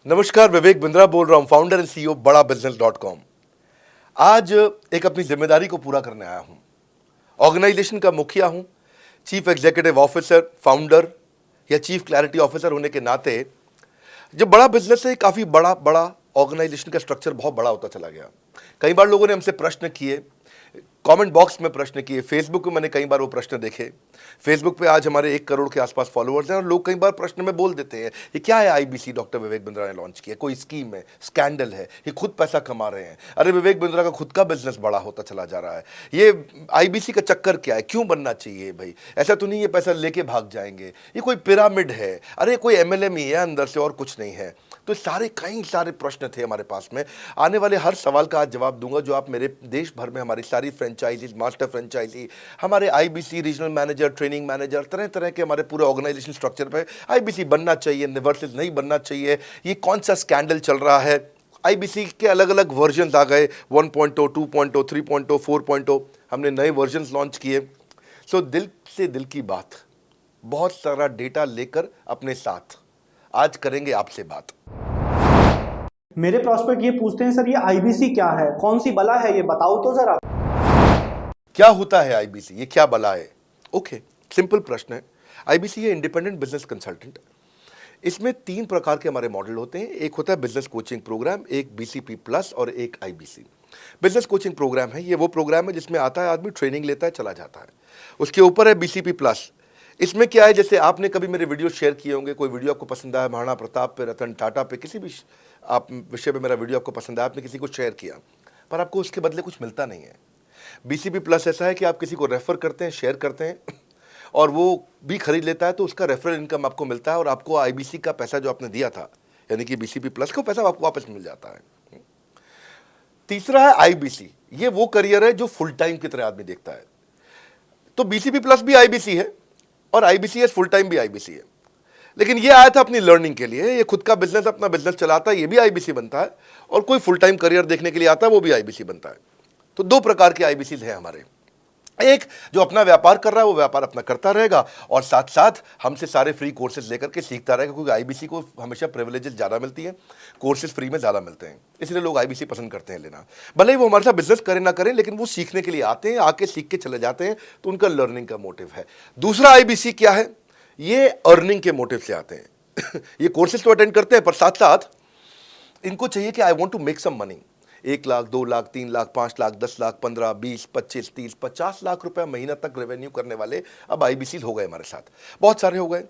नमस्कार, विवेक बिंद्रा बोल रहा हूं, फाउंडर एंड सीईओ बड़ा बिजनेस.com। आज एक अपनी जिम्मेदारी को पूरा करने आया हूं। ऑर्गेनाइजेशन का मुखिया हूं, चीफ एग्जीक्यूटिव ऑफिसर, फाउंडर या चीफ क्लैरिटी ऑफिसर होने के नाते जब बड़ा बिजनेस है, काफी बड़ा बड़ा ऑर्गेनाइजेशन का स्ट्रक्चर बहुत बड़ा होता चला गया। कई बार लोगों ने हमसे प्रश्न किए, कमेंट बॉक्स में प्रश्न किए, फेसबुक पे मैंने कई बार वो प्रश्न देखे। फेसबुक पे आज हमारे 1 करोड़ के आसपास फॉलोअर्स हैं और लोग कई बार प्रश्न में बोल देते हैं, ये क्या है आईबीसी डॉक्टर विवेक बिंद्रा ने लॉन्च किया, कोई स्कीम है, स्कैंडल है, ये खुद पैसा कमा रहे हैं। अरे विवेक बिंद्रा का खुद का बिजनेस बड़ा होता चला जा रहा है, ये आईबीसी का चक्कर क्या है, क्यों बनना चाहिए भाई, ऐसा तो नहीं ये पैसा लेके भाग जाएंगे, ये कोई पिरामिड है, अरे कोई एमएलएम ही है अंदर से और कुछ नहीं है। तो कई सारे प्रश्न थे हमारे पास में। आने वाले हर सवाल का आज जवाब दूंगा जो आप मेरे देश भर में हमारी सारी फ्रेंचाइजीज, मास्टर फ्रेंचाइजी, हमारे IBC regional manager, training manager, तरह तरह के हमारे पूरे ऑर्गेनाइजेशन स्ट्रक्चर पे आईबीसी बनना चाहिए वर्सेस नहीं बनना चाहिए, ये कौन सा स्कैंडल चल रहा है। आईबीसी के अलग अलग वर्जन आ गए, 1.0, 2.0, 3.0, 4.0, हमने नए वर्जन लॉन्च किए। सो दिल से दिल की बात, बहुत सारा डेटा लेकर अपने साथ आज करेंगे आपसे बात। मेरे प्रॉस्पेक्ट ये पूछते हैं, सर ये आईबीसी क्या है, कौन सी बला है, ये बताओ तो जरा। क्या होता है आईबीसी, ये क्या बला है? ओके, सिंपल प्रश्न है। आईबीसी है इंडिपेंडेंट बिजनेस कंसल्टेंट। इसमें 3 प्रकार के हमारे मॉडल होते हैं। एक होता है बिजनेस कोचिंग प्रोग्राम, एक बीसीपी प्लस और एक आईबीसी। बिजनेस कोचिंग प्रोग्राम है, ये वो प्रोग्राम है जिसमें आता है आदमी, ट्रेनिंग लेता है, चला जाता है। उसके ऊपर है बीसीपी प्लस। इसमें क्या है, जैसे आपने कभी मेरे वीडियो शेयर किए होंगे, कोई वीडियो आपको पसंद आया, महाराणा प्रताप पे, रतन टाटा पे, किसी भी आप विषय पे मेरा वीडियो आपको पसंद आया, आपने किसी को शेयर किया, पर आपको उसके बदले कुछ मिलता नहीं है। बीसीपी प्लस ऐसा है कि आप किसी को रेफर करते हैं, शेयर करते हैं और वो भी खरीद लेता है, तो उसका रेफरल इनकम आपको मिलता है और आपको आईबीसी का पैसा जो आपने दिया था, यानी कि बीसीपी प्लस का पैसा आपको वापस मिल जाता है। तीसरा है आईबीसी। ये वो करियर है जो फुल टाइम की तरह आदमी देखता है। तो बीसीपी प्लस भी आईबीसी है और आईबीसी फुल टाइम भी आईबीसी है। लेकिन ये आया था अपनी लर्निंग के लिए, ये खुद का बिजनेस, अपना बिजनेस चलाता है, ये भी आईबीसी बनता है, और कोई फुल टाइम करियर देखने के लिए आता है, वो भी आईबीसी बनता है। तो 2 प्रकार के आईबीसी हैं हमारे। एक जो अपना व्यापार कर रहा है वो व्यापार अपना करता रहेगा और साथ साथ हमसे सारे फ्री कोर्सेज लेकर के सीखता रहेगा, क्योंकि आईबीसी को हमेशा प्रिविलेजेस ज़्यादा मिलती हैं, कोर्सेज फ्री में ज़्यादा मिलते हैं, इसलिए लोग आईबीसी पसंद करते हैं लेना। भले ही वो हमारे साथ बिजनेस करें ना करें, लेकिन वो सीखने के लिए आते हैं, आके सीख के चले जाते हैं, तो उनका लर्निंग का मोटिव है। दूसरा आईबीसी क्या है, ये अर्निंग के मोटिव से आते हैं। ये कोर्सेज तो अटेंड करते हैं, पर साथ साथ इनको चाहिए कि I want to make some money. 1 lakh, 2 lakh, 3 lakh, 5 lakh, 10 lakh, 15, 20, 25, 30, 50 lakh रुपए महीना तक रेवेन्यू करने वाले अब आईबीसी हो गए हमारे साथ, बहुत सारे हो गए।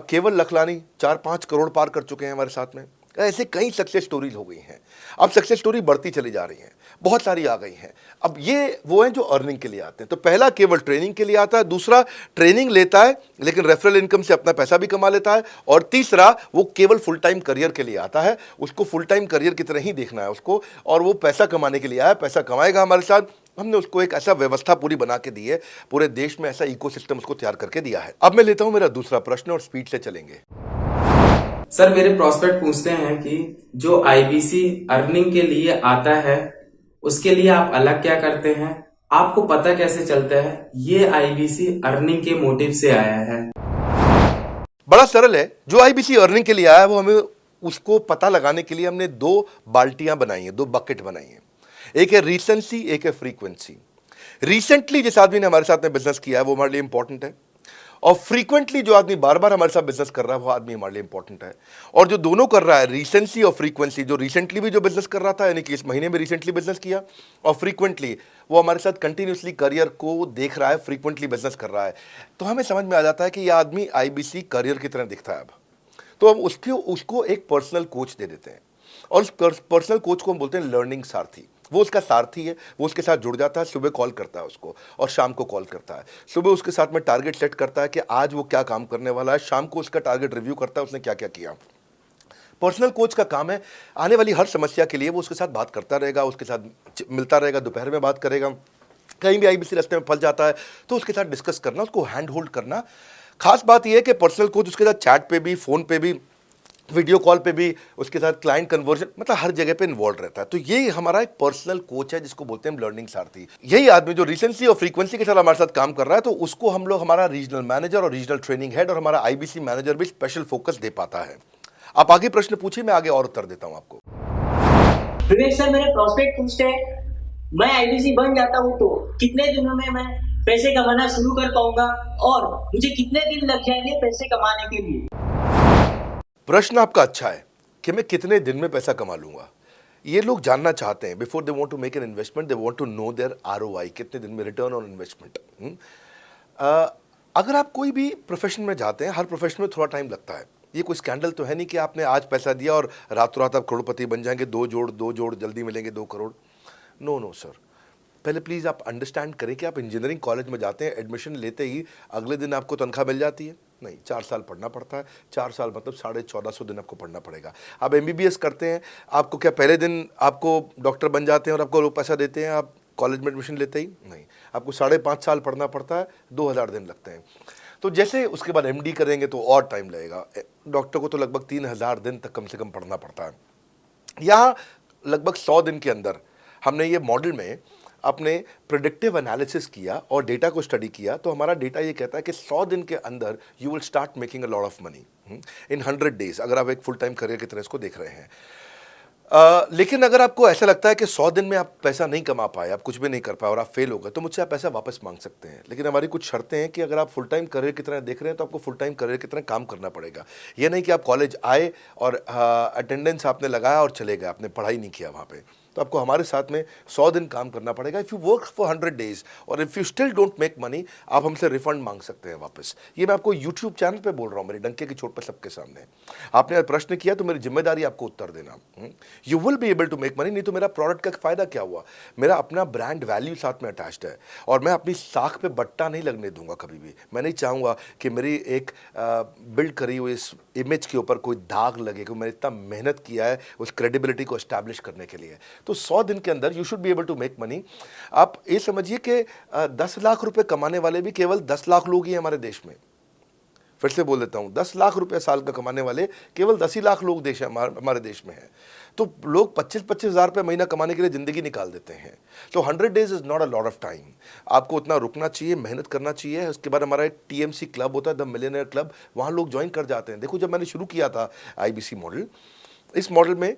केवल लखलानी 4-5 करोड़ पार कर चुके हैं हमारे साथ में। ऐसे कई सक्सेस स्टोरीज हो गई हैं। अब सक्सेस स्टोरी बढ़ती चली जा रही हैं, बहुत सारी आ गई हैं। अब ये वो हैं जो अर्निंग के लिए आते हैं। तो पहला केवल ट्रेनिंग के लिए आता है, दूसरा ट्रेनिंग लेता है लेकिन रेफरल इनकम से अपना पैसा भी कमा लेता है, और तीसरा वो केवल फुल टाइम करियर के लिए आता है। उसको फुल टाइम करियर की तरह ही देखना है उसको, और वो पैसा कमाने के लिए आया, पैसा कमाएगा हमारे साथ। हमने उसको एक ऐसा व्यवस्था पूरी बना के दी है, पूरे देश में ऐसा इकोसिस्टम उसको तैयार करके दिया है। अब मैं लेता हूं मेरा दूसरा प्रश्न और स्पीड से चलेंगे। सर मेरे प्रॉस्पेक्ट पूछते हैं कि जो आईबीसी अर्निंग के लिए आता है उसके लिए आप अलग क्या करते हैं, आपको पता कैसे चलता है ये आईबीसी अर्निंग के मोटिव से आया है? बड़ा सरल है। जो आईबीसी अर्निंग के लिए आया है वो हमें उसको पता लगाने के लिए हमने 2 बाल्टियां बनाई हैं, 2 बकेट बनाई हैं। एक है रीसेंसी, एक है फ्रीक्वेंसी। रिसेंटली जिस आदमी ने हमारे साथ में बिजनेस किया है वो हमारे लिए इंपॉर्टेंट है, और फ्रीक्वेंटली जो आदमी बार बार हमारे साथ बिजनेस कर रहा है वो आदमी हमारे लिए इंपॉर्टेंट है। और जो दोनों कर रहा है, रिसेंसी और फ्रीक्वेंसी, जो रिसेंटली भी जो बिजनेस कर रहा था, यानी कि इस महीने में रिसेंटली बिजनेस किया, और फ्रीक्वेंटली वो हमारे साथ कंटिन्यूसली करियर को देख रहा है, फ्रीक्वेंटली बिजनेस कर रहा है, तो हमें समझ में आ जाता है कि यह आदमी आईबीसी करियर की तरह दिखता है। अब तो हम उसको एक पर्सनल कोच दे देते हैं, और उस पर्सनल कोच को हम बोलते हैं लर्निंग सारथी। वो उसका सारथी है, वो उसके साथ जुड़ जाता है, सुबह कॉल करता है उसको और शाम को कॉल करता है। सुबह उसके साथ में टारगेट सेट करता है कि आज वो क्या काम करने वाला है, शाम को उसका टारगेट रिव्यू करता है उसने क्या क्या किया। पर्सनल कोच का काम है आने वाली हर समस्या के लिए वो उसके साथ बात करता रहेगा, उसके साथ मिलता रहेगा, दोपहर में बात करेगा, कहीं भी आईबीसी रास्ते में फंस जाता है तो उसके साथ डिस्कस करना, उसको हैंड होल्ड करना। खास बात यह है कि पर्सनल कोच उसके साथ चैट पे भी, फोन पे भी, वीडियो कॉल पे भी, उसके साथ क्लाइंट कन्वर्जन, मतलब हर जगह पे इन्वॉल्व रहता है। तो ये हमारा एक पर्सनल कोच है जिसको बोलते हैं लर्निंग सारथी। यही आदमी जो रिसेंसी और फ्रीक्वेंसी के साथ हमारे साथ काम कर रहा है, तो उसको हम लोग हमारा रीजनल मैनेजर और रीजनल ट्रेनिंग हेड और हमारा आईबीसी मैनेजर भी स्पेशल फोकस दे पाता है। आप आगे प्रश्न पूछिए, मैं आगे और उत्तर देता हूं आपको। विवेक सर, मेरे प्रोस्पेक्ट पूछते हैं, मैं आईबीसी बन जाता हूँ तो कितने दिनों में मैं पैसे कमाना शुरू कर पाऊंगा और मुझे कितने दिन लग जाएंगे पैसे कमाने के लिए? प्रश्न आपका अच्छा है कि मैं कितने दिन में पैसा कमा लूंगा। ये लोग जानना चाहते हैं, before they want to make an investment they want to know their ROI, कितने दिन में रिटर्न ऑन इन्वेस्टमेंट। अगर आप कोई भी प्रोफेशन में जाते हैं, हर प्रोफेशन में थोड़ा टाइम लगता है। ये कोई स्कैंडल तो है नहीं कि आपने आज पैसा दिया और रातों रात आप करोड़पति बन जाएंगे, दो जोड़ जल्दी मिलेंगे 2 करोड़। नो सर, पहले प्लीज़ आप अंडरस्टैंड करें कि आप इंजीनियरिंग कॉलेज में जाते हैं, एडमिशन लेते ही अगले दिन आपको तनख्वाह मिल जाती है? नहीं, 4 साल पढ़ना पड़ता है। 4 साल मतलब 1450 दिन आपको पढ़ना पड़ेगा। आप एमबीबीएस करते हैं, आपको क्या पहले दिन आपको डॉक्टर बन जाते हैं और आपको लोग पैसा देते हैं आप कॉलेज में एडमिशन लेते ही? नहीं, आपको 5.5 साल पढ़ना पड़ता है, 2000 दिन लगते हैं। तो जैसे उसके बाद एमडी करेंगे तो और टाइम लगेगा। डॉक्टर को तो लगभग 3000 दिन तक कम से कम पढ़ना पड़ता है। यहाँ लगभग 100 दिन के अंदर हमने ये मॉडल में अपने प्रिडिक्टिव एनालिसिस किया और डेटा को स्टडी किया, तो हमारा डेटा ये कहता है कि 100 दिन के अंदर you will start making a lot of money in 100 days, अगर आप एक फुल टाइम करियर की तरह इसको देख रहे हैं। लेकिन अगर आपको ऐसा लगता है कि 100 दिन में आप पैसा नहीं कमा पाए, आप कुछ भी नहीं कर पाए और आप फेल हो गए, तो मुझसे आप पैसा वापस मांग सकते हैं। लेकिन हमारी कुछ शर्तें हैं कि अगर आप फुल टाइम करियर की तरह देख रहे हैं तो आपको फुल टाइम करियर की तरह काम करना पड़ेगा। ये नहीं कि आप कॉलेज आए और अटेंडेंस आपने लगाया और चले गए, आपने पढ़ाई नहीं किया वहाँ पे। तो आपको हमारे साथ में 100 दिन काम करना पड़ेगा। If you work for 100 days और if you still don't make money, आप हमसे रिफंड मांग सकते हैं वापस। ये मैं आपको यूट्यूब चैनल पे बोल रहा हूँ, मेरे डंके की चोट पे सबके सामने। आपने प्रश्न किया तो मेरी जिम्मेदारी आपको उत्तर देना। You will be able to make money, नहीं तो मेरा प्रोडक्ट का फ़ायदा क्या हुआ? मेरा अपना ब्रांड वैल्यू साथ में अटैच्ड है और मैं अपनी साख पे बट्टा नहीं लगने दूंगा कभी भी। मैं नहीं चाहूँगा कि मेरी एक बिल्ड करी हुई इस इमेज के ऊपर कोई दाग लगे, क्योंकि मैंने इतना मेहनत किया है उस क्रेडिबिलिटी को एस्टैब्लिश करने के लिए। तो 100 दिन के अंदर you should be able to make money. आप ये समझिए कि 10 लाख रुपए कमाने वाले भी केवल 10 लाख लोग ही हैं हमारे देश में। फिर से बोल देता हूं, 10 लाख रुपए साल का कमाने वाले केवल 10 ही लाख लोग हमारे देश में हैं। तो लोग 25-25 हज़ार रुपये महीना कमाने के लिए ज़िंदगी निकाल देते हैं। तो 100 days is not a lot of time. आपको उतना रुकना चाहिए, मेहनत करना चाहिए। उसके बाद हमारा एक टीएमसी क्लब होता है, द मिलियनेयर क्लब, वहाँ लोग ज्वाइन कर जाते हैं। देखो, जब मैंने शुरू किया था आईबीसी मॉडल, इस मॉडल में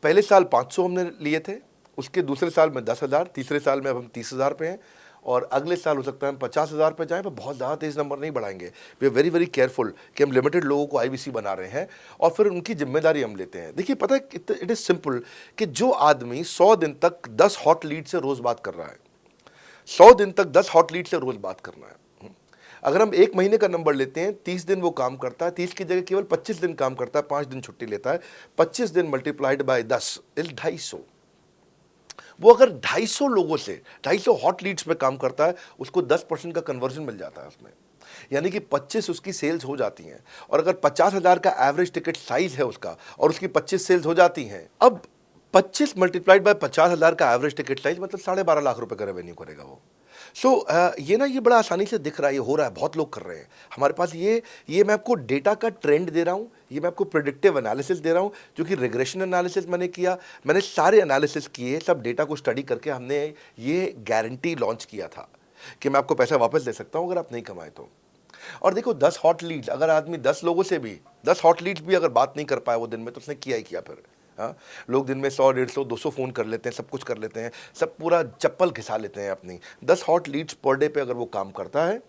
पहले साल 500 हमने लिए थे, उसके दूसरे साल में 10,000, तीसरे साल में अब हम 30,000 पे हैं और अगले साल हो सकता है हम 50,000 पे जाएं, पर बहुत ज़्यादा तेज़ नंबर नहीं बढ़ाएंगे। We are very very careful कि हम लिमिटेड लोगों को आईबीसी बना रहे हैं और फिर उनकी जिम्मेदारी हम लेते हैं। देखिए, पता है इट इज़ सिंपल कि जो आदमी 100 दिन तक 10 हॉट लीड से रोज़ बात कर रहा है, 100 दिन तक 10 हॉट लीड से रोज़ बात करना है। अगर हम 1 महीने का नंबर लेते हैं, 30 दिन वो काम करता है, 30 की जगह केवल 25 दिन काम करता है, 5 दिन छुट्टी लेता है, 25 दिन मल्टीप्लाइड बाय 10 इज 250। वो अगर 250 लोगों से 250 हॉट लीड्स पे काम करता है, उसको 10% का कन्वर्जन मिल जाता है उसमें, यानी कि 25 उसकी सेल्स हो जाती हैं। और अगर 50,000 का एवरेज टिकट साइज है उसका और उसकी 25 सेल्स हो जाती हैं, अब 25 मल्टीप्लाइड बाय 50,000 का एवरेज टिकट साइज मतलब 12.5 लाख रुपए का रेवेन्यू करेगा वो। ये बड़ा आसानी से दिख रहा है, ये हो रहा है, बहुत लोग कर रहे हैं हमारे पास। ये मैं आपको डेटा का ट्रेंड दे रहा हूँ, ये मैं आपको प्रेडिक्टिव एनालिसिस दे रहा हूँ, जो कि रिग्रेशन एनालिसिस मैंने किया। मैंने सारे एनालिसिस किए, सब डेटा को स्टडी करके हमने ये गारंटी लॉन्च किया था कि मैं आपको पैसा वापस दे सकता हूँ अगर आप नहीं कमाए तो। और देखो, 10 हॉट लीड्स, अगर आदमी 10 लोगों से भी 10 हॉट लीड्स भी अगर बात नहीं कर पाया वो दिन में, तो उसने किया ही किया फिर। हाँ, लोग दिन में 100, 150, 200 फ़ोन कर लेते हैं, सब कुछ कर लेते हैं, सब पूरा चप्पल घिसा लेते हैं अपनी। 10 हॉट लीड्स पर डे पे अगर वो काम करता है,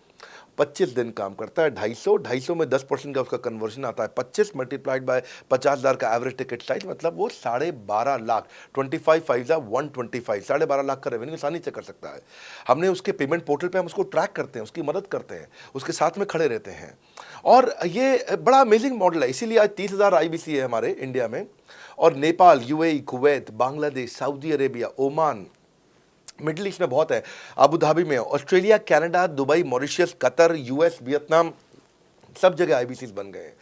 25 दिन काम करता है, 250 में 10% का उसका कन्वर्जन आता है, 25 मल्टीप्लाइड बाय 50,000 का एवरेज टिकट साइज, मतलब वो 12.5 लाख, 25 5 125, 12.5 लाख का रेवेन्यू आसानी से कर सकता है। हमने उसके पेमेंट पोर्टल पे हम उसको ट्रैक करते हैं, उसकी मदद करते हैं, उसके साथ में खड़े रहते हैं। और ये बड़ा अमेजिंग मॉडल है, इसीलिए आज 30,000 आईबीसी है हमारे इंडिया में। और Nepal, UAE, Kuwait, Bangladesh, Saudi Arabia, Oman, middle east में बहुत है, अबू धाबी में, Australia, Canada, Dubai, Mauritius, Qatar, US, Vietnam, सब जगह आईबीसीज बन गए हैं।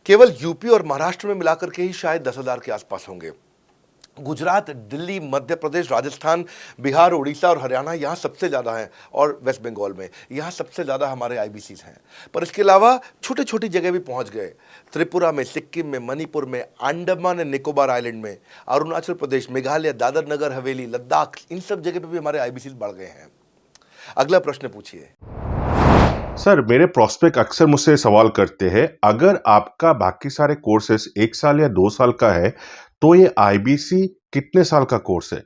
केवल यूपी और महाराष्ट्र में मिलाकर के ही शायद 10,000 के आसपास होंगे। गुजरात, दिल्ली, मध्य प्रदेश, राजस्थान, बिहार, उड़ीसा और हरियाणा यहाँ सबसे ज़्यादा हैं, और वेस्ट बंगाल में यहाँ सबसे ज़्यादा हमारे आईबीसीज हैं। पर इसके अलावा छोटी छोटी जगह भी पहुँच गए, त्रिपुरा में, सिक्किम में, मणिपुर में, अंडमान एंड निकोबार आइलैंड में, अरुणाचल प्रदेश, मेघालय, दादर नगर हवेली, लद्दाख, इन सब जगह पे भी हमारे आईबीसीज बढ़ गए हैं। अगला प्रश्न पूछिए। सर, मेरे प्रोस्पेक्ट अक्सर मुझसे सवाल करते हैं, अगर आपका बाकी सारे कोर्सेस 1 साल या 2 साल का है, तो ये आईबीसी कितने साल का कोर्स है?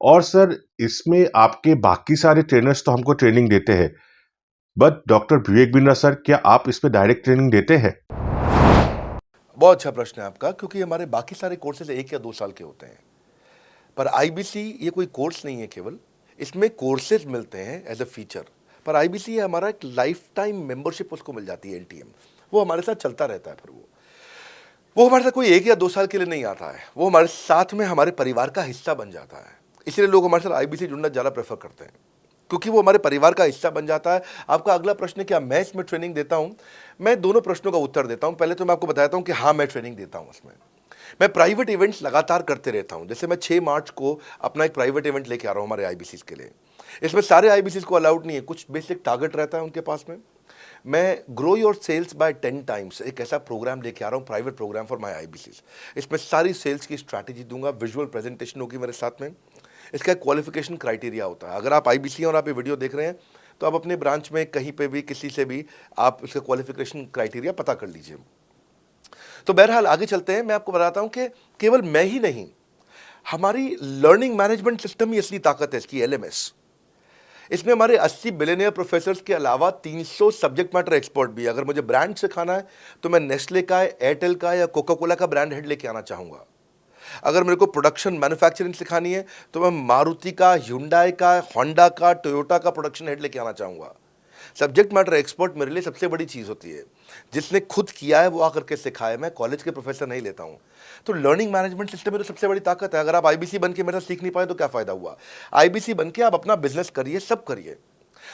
और सर, इसमें आपके बाकी सारे ट्रेनर्स तो हमको ट्रेनिंग देते हैं, but doctor Vivek Bindra sir, क्या आप इसमें डायरेक्ट ट्रेनिंग देते हैं? बहुत अच्छा प्रश्न है आपका, क्योंकि हमारे बाकी सारे कोर्सेज 1 या 2 साल के होते हैं, पर आईबीसी ये कोई कोर्स नहीं है केवल, इसमें कोर्सेज मिलते हैं एज अ फीचर। पर आईबीसी हमारा एक लाइफ टाइम मेंबरशिप उसको मिल जाती है, एनटीएम, वो हमारे साथ चलता रहता है। फिर वो हमारे साथ कोई 1 या 2 साल के लिए नहीं आता है, वो हमारे साथ में हमारे परिवार का हिस्सा बन जाता है। इसलिए लोग हमारे साथ आईबीसी जुड़ना ज़्यादा प्रेफर करते हैं, क्योंकि वो हमारे परिवार का हिस्सा बन जाता है। आपका अगला प्रश्न है, क्या मैं इसमें ट्रेनिंग देता हूँ? मैं दोनों प्रश्नों का उत्तर देता हूँ। पहले तो मैं आपको बताता हूँ कि हाँ, मैं ट्रेनिंग देता हूँ उसमें। मैं प्राइवेट इवेंट्स लगातार करते रहता हूँ। जैसे मैं 6 मार्च को अपना एक प्राइवेट इवेंट लेके आ रहा हूँ हमारे आईबीसी के लिए। इसमें सारे आईबीसी को अलाउड नहीं है, कुछ बेसिक टारगेट रहता है उनके पास में। मैं grow your sales by 10 times एक ऐसा प्रोग्राम लेके आ रहा हूँ, private program for my IBC. इसमें सारी सेल्स की स्ट्रैटेजी दूंगा, विजुअल प्रेजेंटेशन होगी मेरे साथ में। इसका क्वालिफिकेशन क्राइटेरिया होता है। अगर आप आईबीसी और आप ये वीडियो देख रहे हैं, तो आप अपने ब्रांच में कहीं पे भी किसी से भी आप इसका क्वालिफिकेशन क्राइटेरिया पता कर लीजिए। तो बहरहाल आगे चलते हैं। मैं आपको बताता हूं कि केवल मैं ही नहीं, हमारी लर्निंग मैनेजमेंट सिस्टम ही असली ताकत है इसकी, एलएमएस। इसमें हमारे 80 बिलियनियर प्रोफेसर्स के अलावा 300 सब्जेक्ट मैटर एक्सपर्ट भी है। अगर मुझे ब्रांड सिखाना है, तो मैं नेस्ले का, एयरटेल का या कोका कोला का ब्रांड हेड लेके आना चाहूँगा। अगर मेरे को प्रोडक्शन मैन्युफैक्चरिंग सिखानी है, तो मैं मारुति का, ह्युंडई का, होंडा का, टोयोटा का प्रोडक्शन हेड लेके आना चाहूँगा। सब्जेक्ट मैटर एक्सपर्ट मेरे लिए सबसे बड़ी चीज़ होती है। जिसने खुद किया है वो आकर के सिखाए। मैं कॉलेज के प्रोफेसर नहीं लेता हूँ। तो लर्निंग मैनेजमेंट सिस्टम में तो सबसे बड़ी ताकत है। अगर आप आईबीसी बन के मेरे साथ सीख नहीं पाए तो क्या फ़ायदा हुआ? आईबीसी बन के आप अपना बिजनेस करिए, सब करिए।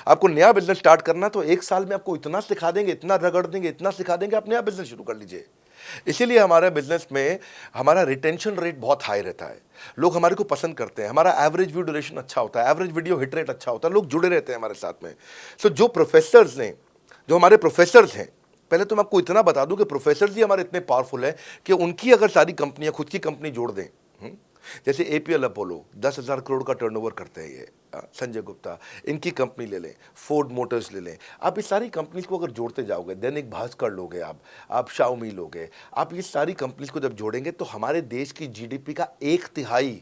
आपको नया बिजनेस स्टार्ट करना, तो 1 साल में आपको इतना सिखा देंगे, इतना रगड़ देंगे, इतना सिखा देंगे, आप नया बिजनेस शुरू कर लीजिए। इसीलिए हमारे बिजनेस में हमारा रिटेंशन रेट बहुत हाई रहता है। लोग हमारे को पसंद करते हैं। हमारा एवरेज व्यू ड्यूरेशन अच्छा होता है, एवरेज वीडियो हिट रेट अच्छा होता है, लोग जुड़े रहते हैं हमारे साथ में। सो जो प्रोफेसर्स ने, जो हमारे प्रोफेसर्स हैं, पहले तो मैं आपको इतना बता दूं कि प्रोफेसर्स ही हमारे इतने पावरफुल हैं कि उनकी अगर सारी कंपनियां खुद की कंपनी जोड़ दें, जैसे एपीएल अपोलो 10,000 करोड़ का टर्नओवर करते हैं ये, संजय गुप्ता, इनकी कंपनी ले लें, फोर्ड मोटर्स ले लें, आप इस सारी कंपनीज को अगर जोड़ते जाओगे, दैनिक भास्कर लोगे, आप शाओमी लोगे, आप ये सारी कंपनीज को जब जोड़ेंगे, तो हमारे देश की जीडीपी का 1/3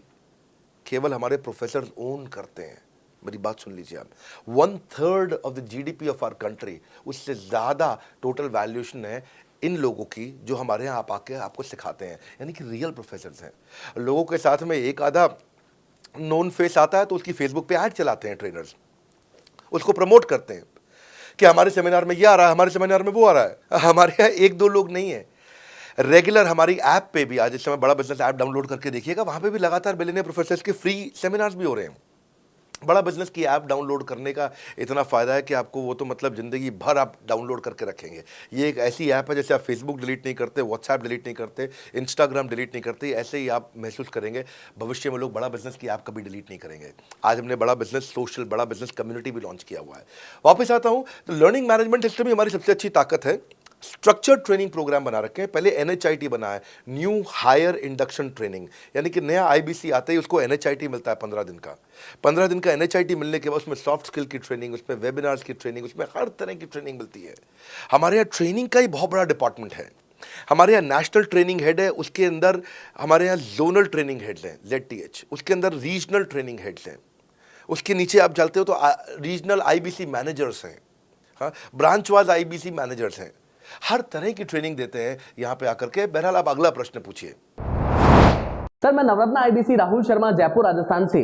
केवल हमारे प्रोफेसर ओन करते हैं। मेरी बात सुन लीजिए आप, 1/3 of the GDP of our country, उससे ज़्यादा टोटल वैल्यूएशन है इन लोगों की जो हमारे यहाँ आप आके आपको सिखाते हैं, यानी कि रियल प्रोफेसर्स हैं। लोगों के साथ में एक आधा नोन फेस आता है तो उसकी फेसबुक पे ऐड चलाते हैं ट्रेनर्स, उसको प्रमोट करते हैं कि हमारे सेमिनार में ये आ रहा है, हमारे सेमिनार में वो आ रहा है। हमारे यहाँ 1-2 लोग नहीं है, रेगुलर हमारी ऐप पे भी, आज इस समय बड़ा बिजनेस ऐप डाउनलोड करके देखिएगा, वहाँ पे भी लगातार बिलियनियर प्रोफेसर्स के फ्री सेमिनार्स भी हो रहे हैं। बड़ा बिजनेस की ऐप डाउनलोड करने का इतना फ़ायदा है कि आपको वो तो मतलब ज़िंदगी भर आप डाउनलोड करके रखेंगे। ये एक ऐसी ऐप है जैसे आप फेसबुक डिलीट नहीं करते, व्हाट्सएप डिलीट नहीं करते, इंस्टाग्राम डिलीट नहीं करते, ऐसे ही आप महसूस करेंगे। भविष्य में लोग बड़ा बिजनेस की ऐप कभी डिलीट नहीं करेंगे। आज हमने बड़ा बिजनेस सोशल, बड़ा बिजनेस कम्युनिटी भी लॉन्च किया हुआ है। वापस आता हूँ, तो लर्निंग मैनेजमेंट सिस्टम ही हमारी सबसे अच्छी ताकत है। स्ट्रक्चर्ड ट्रेनिंग प्रोग्राम बना रखे हैं। पहले एनएचआईटी बना है, न्यू हायर इंडक्शन ट्रेनिंग, यानी कि नया आईबीसी आते ही उसको एनएचआईटी मिलता है 15 दिन का। 15 दिन का एनएचआईटी मिलने के बाद उसमें सॉफ्ट स्किल की ट्रेनिंग, उसमें वेबिनार्स की ट्रेनिंग, उसमें हर तरह की ट्रेनिंग मिलती है। हमारे यहाँ ट्रेनिंग का ही बहुत बड़ा डिपार्टमेंट है। हमारे यहाँ नेशनल ट्रेनिंग हेड है, उसके अंदर हमारे यहाँ जोनल ट्रेनिंग हेड्स हैं, ZTH, उसके अंदर रीजनल ट्रेनिंग हेड्स हैं, उसके नीचे आप चलते हो तो रीजनल आईबीसी मैनेजर्स हैं, हाँ, ब्रांच वाइज आईबीसी मैनेजर्स हैं। हर तरह की ट्रेनिंग देते हैं यहाँ पे आकर के। बहरहाल आप अगला प्रश्न पूछिए। सर, मैं नवरत्न आईबीसी राहुल शर्मा, जयपुर राजस्थान से।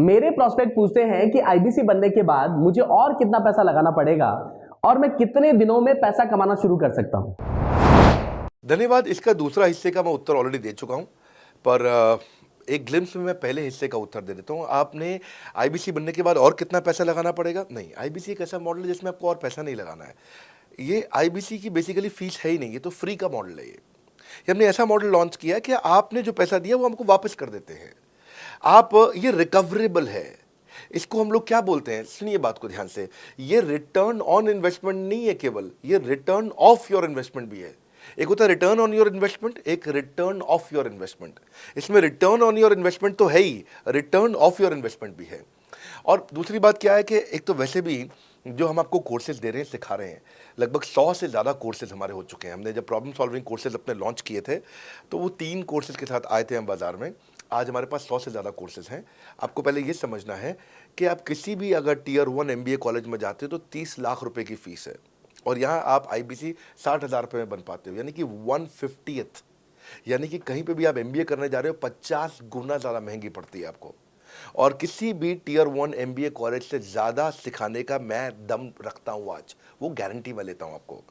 मेरे प्रोस्पेक्ट पूछते हैं कि आईबीसी बनने के बाद मुझे और कितना पैसा लगाना पड़ेगा और मैं कितने दिनों में पैसा कमाना शुरू कर सकता हूं? धन्यवाद। इसका दूसरा हिस्से का मैं उत्तर ऑलरेडी दे चुका हूं, पर एक ग्लिम्स में मैं पहले हिस्से का उत्तर दे देता हूं। आपने आईबीसी बनने के बाद और कितना पैसा लगाना पड़ेगा? नहीं, आईबीसी एक ऐसा मॉडल है जिसमें आपको और पैसा नहीं लगाना है। ये आईबीसी की बेसिकली फीस है ही नहीं, ये तो फ्री का मॉडल है। ये हमने ऐसा मॉडल लॉन्च किया कि आपने जो पैसा दिया वो हमको वापस कर देते हैं आप। ये रिकवरेबल है। इसको हम लोग क्या बोलते हैं, सुनिए बात को ध्यान से, ये रिटर्न ऑन इन्वेस्टमेंट नहीं है केवल, ये रिटर्न ऑफ योर इन्वेस्टमेंट भी है। एक होता है रिटर्न ऑन योर इन्वेस्टमेंट, एक रिटर्न ऑफ योर इन्वेस्टमेंट। इसमें रिटर्न ऑन योर इन्वेस्टमेंट तो है ही, रिटर्न ऑफ योर इन्वेस्टमेंट भी है। और दूसरी बात क्या है कि एक तो वैसे भी जो हम आपको कोर्सेज दे रहे हैं, सिखा रहे हैं, लगभग 100 से ज़्यादा कोर्सेज हमारे हो चुके हैं। हमने जब प्रॉब्लम सॉल्विंग कोर्सेज अपने लॉन्च किए थे तो वो 3 कोर्सेज के साथ आए थे हम बाज़ार में। आज हमारे पास 100 से ज़्यादा कोर्सेज हैं। आपको पहले ये समझना है कि आप किसी भी अगर टियर 1 MBA कॉलेज में जाते हो तो 30 लाख रुपए की फ़ीस है, और यहाँ आप IBC 60,000 रुपये में बन पाते हो, यानी कि 1/50th। यानी कि कहीं पे भी आप MBA करने जा रहे हो 50 गुना ज़्यादा महंगी पड़ती है आपको। और किसी भी टियर 1 MBA कॉलेज से ज़्यादा सिखाने का मैं दम रखता हूँ आज, वो गारंटी मैं लेता हूँ आपको।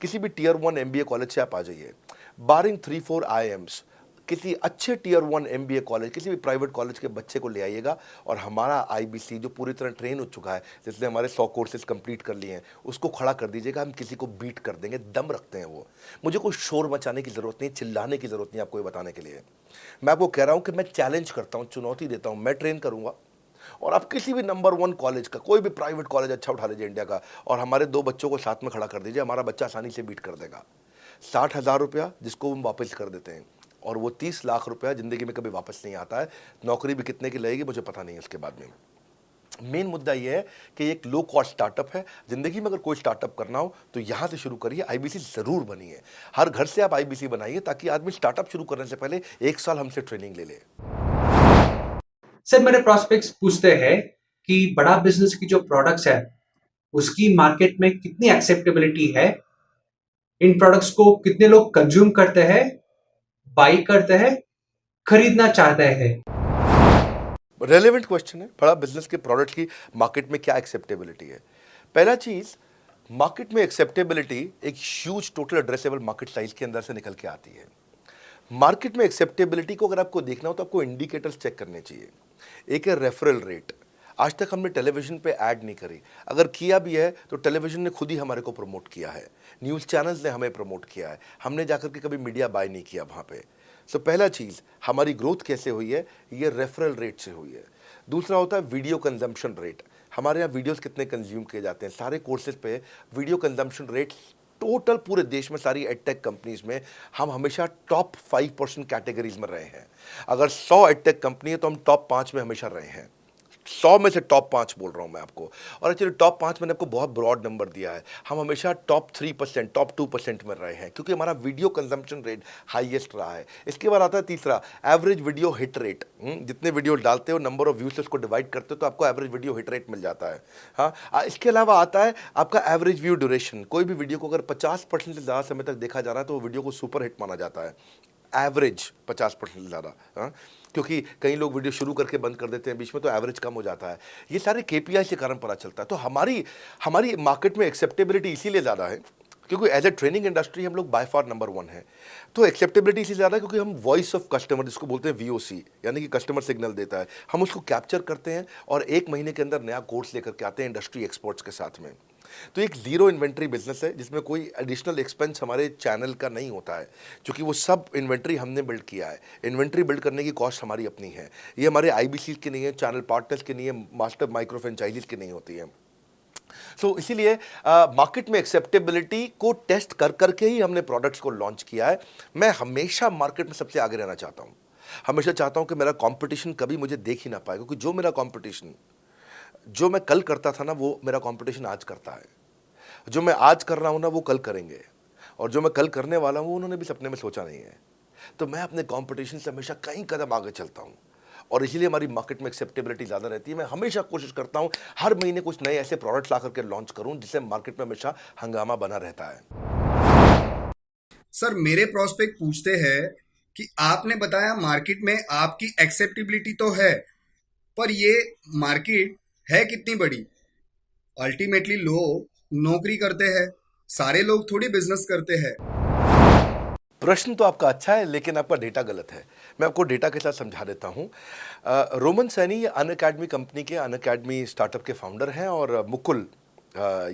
किसी भी टियर 1 MBA कॉलेज से आप आ जाइए, बारिंग 3-4 IIMs, किसी अच्छे टियर 1 MBA कॉलेज, किसी भी प्राइवेट कॉलेज के बच्चे को ले आइएगा, और हमारा IBC जो पूरी तरह ट्रेन हो चुका है, जिसने हमारे 100 कोर्सेज कंप्लीट कर लिए हैं, उसको खड़ा कर दीजिएगा, हम किसी को बीट कर देंगे। दम रखते हैं वो। मुझे कोई शोर मचाने की ज़रूरत नहीं, चिल्लाने की ज़रूरत नहीं आपको ये बताने के लिए। मैं आपको कह रहा हूँ कि मैं चैलेंज करता हूँ, चुनौती देता हूँ, मैं ट्रेन करूँगा, और आप किसी भी नंबर 1 कॉलेज का, कोई भी प्राइवेट कॉलेज अच्छा उठा लीजिए इंडिया का, और हमारे 2 बच्चों को साथ में खड़ा कर दीजिए, हमारा बच्चा आसानी से बीट कर देगा। 60,000 रुपया जिसको हम वापस कर देते हैं, और वो 30 लाख रुपया ज़िंदगी में कभी वापस नहीं आता है। नौकरी भी कितने की लगेगी मुझे पता नहीं है उसके बाद में। मेन मुद्दा ये है कि एक लो कॉस्ट स्टार्टअप है। ज़िंदगी में अगर कोई स्टार्टअप करना हो तो यहाँ से शुरू करिए, IBC ज़रूर बनिए। हर घर से आप IBC बनाइए, ताकि आदमी स्टार्टअप शुरू करने से पहले 1 साल हमसे ट्रेनिंग ले ले। सर, मेरे प्रोस्पेक्ट्स पूछते हैं कि बड़ा बिजनेस की जो प्रोडक्ट्स है उसकी मार्केट में कितनी एक्सेप्टेबिलिटी है, इन प्रोडक्ट्स को कितने लोग कंज्यूम करते हैं, बाई करते हैं, खरीदना चाहते हैं। रेलेवेंट क्वेश्चन है। बड़ा बिजनेस के प्रोडक्ट की मार्केट में क्या एक्सेप्टेबिलिटी है? पहला चीज़, मार्केट में एक्सेप्टेबिलिटी एक huge total addressable market size के अंदर से निकल के आती है। मार्केट में एक्सेप्टेबिलिटी को अगर आपको देखना हो तो आपको इंडिकेटर्स चेक करने चाहिए। एक है रेफरल रेट। आज तक हमने टेलीविजन पे ऐड नहीं करी, अगर किया भी है तो टेलीविजन ने खुद ही हमारे को प्रमोट किया है, न्यूज़ चैनल्स ने हमें प्रमोट किया है, हमने जाकर के कभी मीडिया बाय नहीं किया वहाँ पे। सो पहला चीज़, हमारी ग्रोथ कैसे हुई है, ये रेफरल रेट से हुई है। दूसरा होता है वीडियो कंजम्पशन रेट। हमारे यहाँ वीडियोस कितने कंज्यूम किए जाते हैं, सारे कोर्सेज पे वीडियो कंजम्पशन रेट टोटल पूरे देश में सारी एडटेक कंपनीज में हम हमेशा टॉप 5% कैटेगरीज में रहे हैं। अगर 100 एडटेक कंपनी है तो हम टॉप 5 में हमेशा रहे हैं। 100 में से टॉप 5 बोल रहा हूं मैं आपको, और एक्चुअली टॉप 5 मैंने आपको बहुत ब्रॉड नंबर दिया है। हम हमेशा टॉप 3%, टॉप 2% में रहे हैं, क्योंकि हमारा वीडियो कंजम्पशन रेट हाईएस्ट रहा है। इसके बाद आता है तीसरा, एवरेज वीडियो हिट रेट। जितने वीडियो डालते हो, नंबर ऑफ व्यूज से उसको डिवाइड करते हो तो आपको एवरेज वीडियो हिट रेट मिल जाता है। हाँ, इसके अलावा आता है आपका एवरेज व्यू ड्यूरेशन। कोई भी वीडियो को अगर 50% से ज़्यादा समय तक देखा जा रहा है तो वो वीडियो को सुपर हिट माना जाता है। एवरेज 50% से ज़्यादा, क्योंकि कई लोग वीडियो शुरू करके बंद कर देते हैं बीच में, तो एवरेज कम हो जाता है। ये सारे KPI के कारण पता चलता है। तो हमारी मार्केट में एक्सेप्टेबिलिटी इसीलिए ज़्यादा है क्योंकि एज ए ट्रेनिंग इंडस्ट्री हम लोग बाय फार नंबर 1 है। तो एक्सेप्टेबिलिटी इसलिए ज़्यादा है क्योंकि हम वॉइस ऑफ कस्टमर, जिसको बोलते हैं VOC, यानी कि कस्टमर सिग्नल देता है, हम उसको कैप्चर करते हैं और 1 महीने के अंदर नया कोर्स लेकर के आते हैं इंडस्ट्री एक्सपर्ट्स के साथ में। तो एक जीरो इन्वेंट्री बिजनेस है जिसमें कोई एडिशनल एक्सपेंस हमारे चैनल का नहीं होता है, क्योंकि वो सब इन्वेंट्री हमने बिल्ड किया है। इन्वेंट्री बिल्ड करने की कॉस्ट हमारी अपनी है। ये हमारे IBC की नहीं है, चैनल पार्टनर्स की नहीं है, मास्टर माइक्रो फ्रेंचाइजीज की नहीं होती है। सो इसीलिए मार्केट में एक्सेप्टेबिलिटी को टेस्ट कर करके ही हमने प्रोडक्ट्स को लॉन्च किया है। मैं हमेशा मार्केट में सबसे आगे रहना चाहता हूँ। हमेशा चाहता हूँ कि मेरा कंपटीशन कभी मुझे देख ही ना पाए, क्योंकि जो मेरा कंपटीशन, जो मैं कल करता था ना, वो मेरा कंपटीशन आज करता है। जो मैं आज कर रहा हूँ ना, वो कल करेंगे, और जो मैं कल करने वाला हूँ उन्होंने भी सपने में सोचा नहीं है। तो मैं अपने कंपटीशन से हमेशा कई कदम आगे चलता हूँ, और इसीलिए हमारी मार्केट में एक्सेप्टेबिलिटी ज़्यादा रहती है। मैं हमेशा कोशिश करता हूँ हर महीने कुछ नए ऐसे प्रोडक्ट्स ला करके लॉन्च करूँ जिससे मार्केट में हमेशा हंगामा बना रहता है। सर, मेरे प्रोस्पेक्ट पूछते हैं कि आपने बताया मार्केट में आपकी एक्सेप्टेबिलिटी तो है, पर ये मार्केट है कितनी बड़ी? अल्टीमेटली लोग नौकरी करते हैं, सारे लोग थोड़ी बिजनेस करते हैं। प्रश्न तो आपका अच्छा है, लेकिन आपका डेटा गलत है। मैं आपको डेटा के साथ समझा देता हूँ। रोमन सैनी ये अनअकैडमी कंपनी के, अनअकैडमी स्टार्टअप के फाउंडर हैं, और मुकुल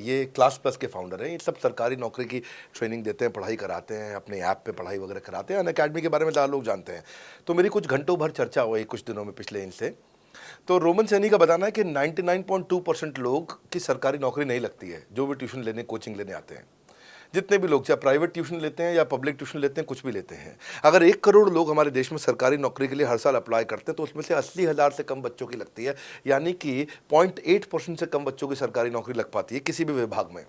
ये क्लास प्लस के फाउंडर हैं। ये सब सरकारी नौकरी की ट्रेनिंग देते हैं, पढ़ाई कराते हैं, अपने ऐप पे पढ़ाई वगैरह कराते हैं। अनअकैडमी के बारे में ज़्यादा लोग जानते हैं। तो मेरी कुछ घंटों भर चर्चा हुई कुछ दिनों में पिछले इनसे। तो रोमन सैनी का बताना है कि 99.2% लोग की सरकारी नौकरी नहीं लगती है, जो भी ट्यूशन लेने, कोचिंग लेने आते हैं। जितने भी लोग चाहे प्राइवेट ट्यूशन लेते हैं या पब्लिक ट्यूशन लेते हैं, कुछ भी लेते हैं, अगर 1 करोड़ लोग हमारे देश में सरकारी नौकरी के लिए हर साल अप्लाई करते हैं तो उसमें से 80,000 से कम बच्चों की लगती है, यानी कि 0.8% से कम बच्चों की सरकारी नौकरी लग पाती है किसी भी विभाग में।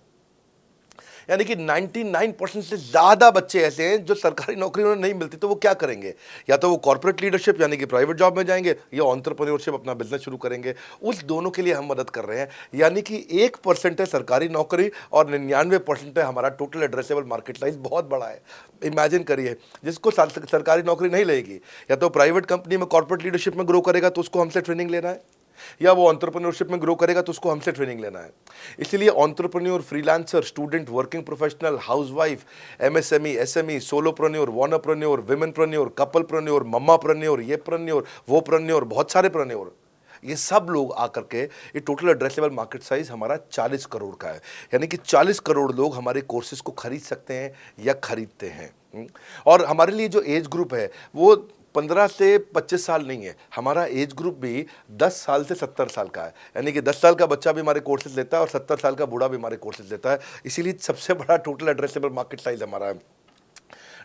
यानी कि 99% से ज़्यादा बच्चे ऐसे हैं जो सरकारी नौकरी उन्हें नहीं मिलती, तो वो क्या करेंगे? या तो वो कॉर्पोरेट लीडरशिप यानी कि प्राइवेट जॉब में जाएंगे या एंटरप्रेन्योरशिप अपना बिजनेस शुरू करेंगे। उस दोनों के लिए हम मदद कर रहे हैं, यानी कि 1% है सरकारी नौकरी और 99% है हमारा टोटल एड्रेसेबल मार्केट साइज। बहुत बड़ा है। इमेजिन करिए, जिसको सरकारी नौकरी नहीं लगेगी, या तो प्राइवेट कंपनी में कॉर्पोरेट लीडरशिप में ग्रो करेगा तो उसको हमसे ट्रेनिंग लेना है, या वो एंटरप्रेन्योरशिप में ग्रो करेगा तो उसको हमसे ट्रेनिंग लेना है। इसलिए entrepreneur, freelancer, student, working professional, housewife, MSME, SME, solopreneur, wannapreneur, womenpreneur, couplepreneur, mammapreneur, ये प्रेन्योर, वो प्रेन्योर, बहुत सारे प्रेन्योर, ये सब लोग आकर के ये टोटल एड्रेसेबल मार्केट साइज हमारा 40 करोड़ का है। यानी कि 40 करोड़ लोग हमारे कोर्सेज को खरीद सकते हैं या खरीदते हैं। और हमारे लिए जो एज ग्रुप है वो 15 से 25 साल नहीं है, हमारा एज ग्रुप भी 10 साल से 70 साल का है। यानी कि 10 साल का बच्चा भी हमारे कोर्सेज लेता है और 70 साल का बूढ़ा भी हमारे कोर्सेज लेता है। इसीलिए सबसे बड़ा टोटल एड्रेसेबल मार्केट साइज हमारा है।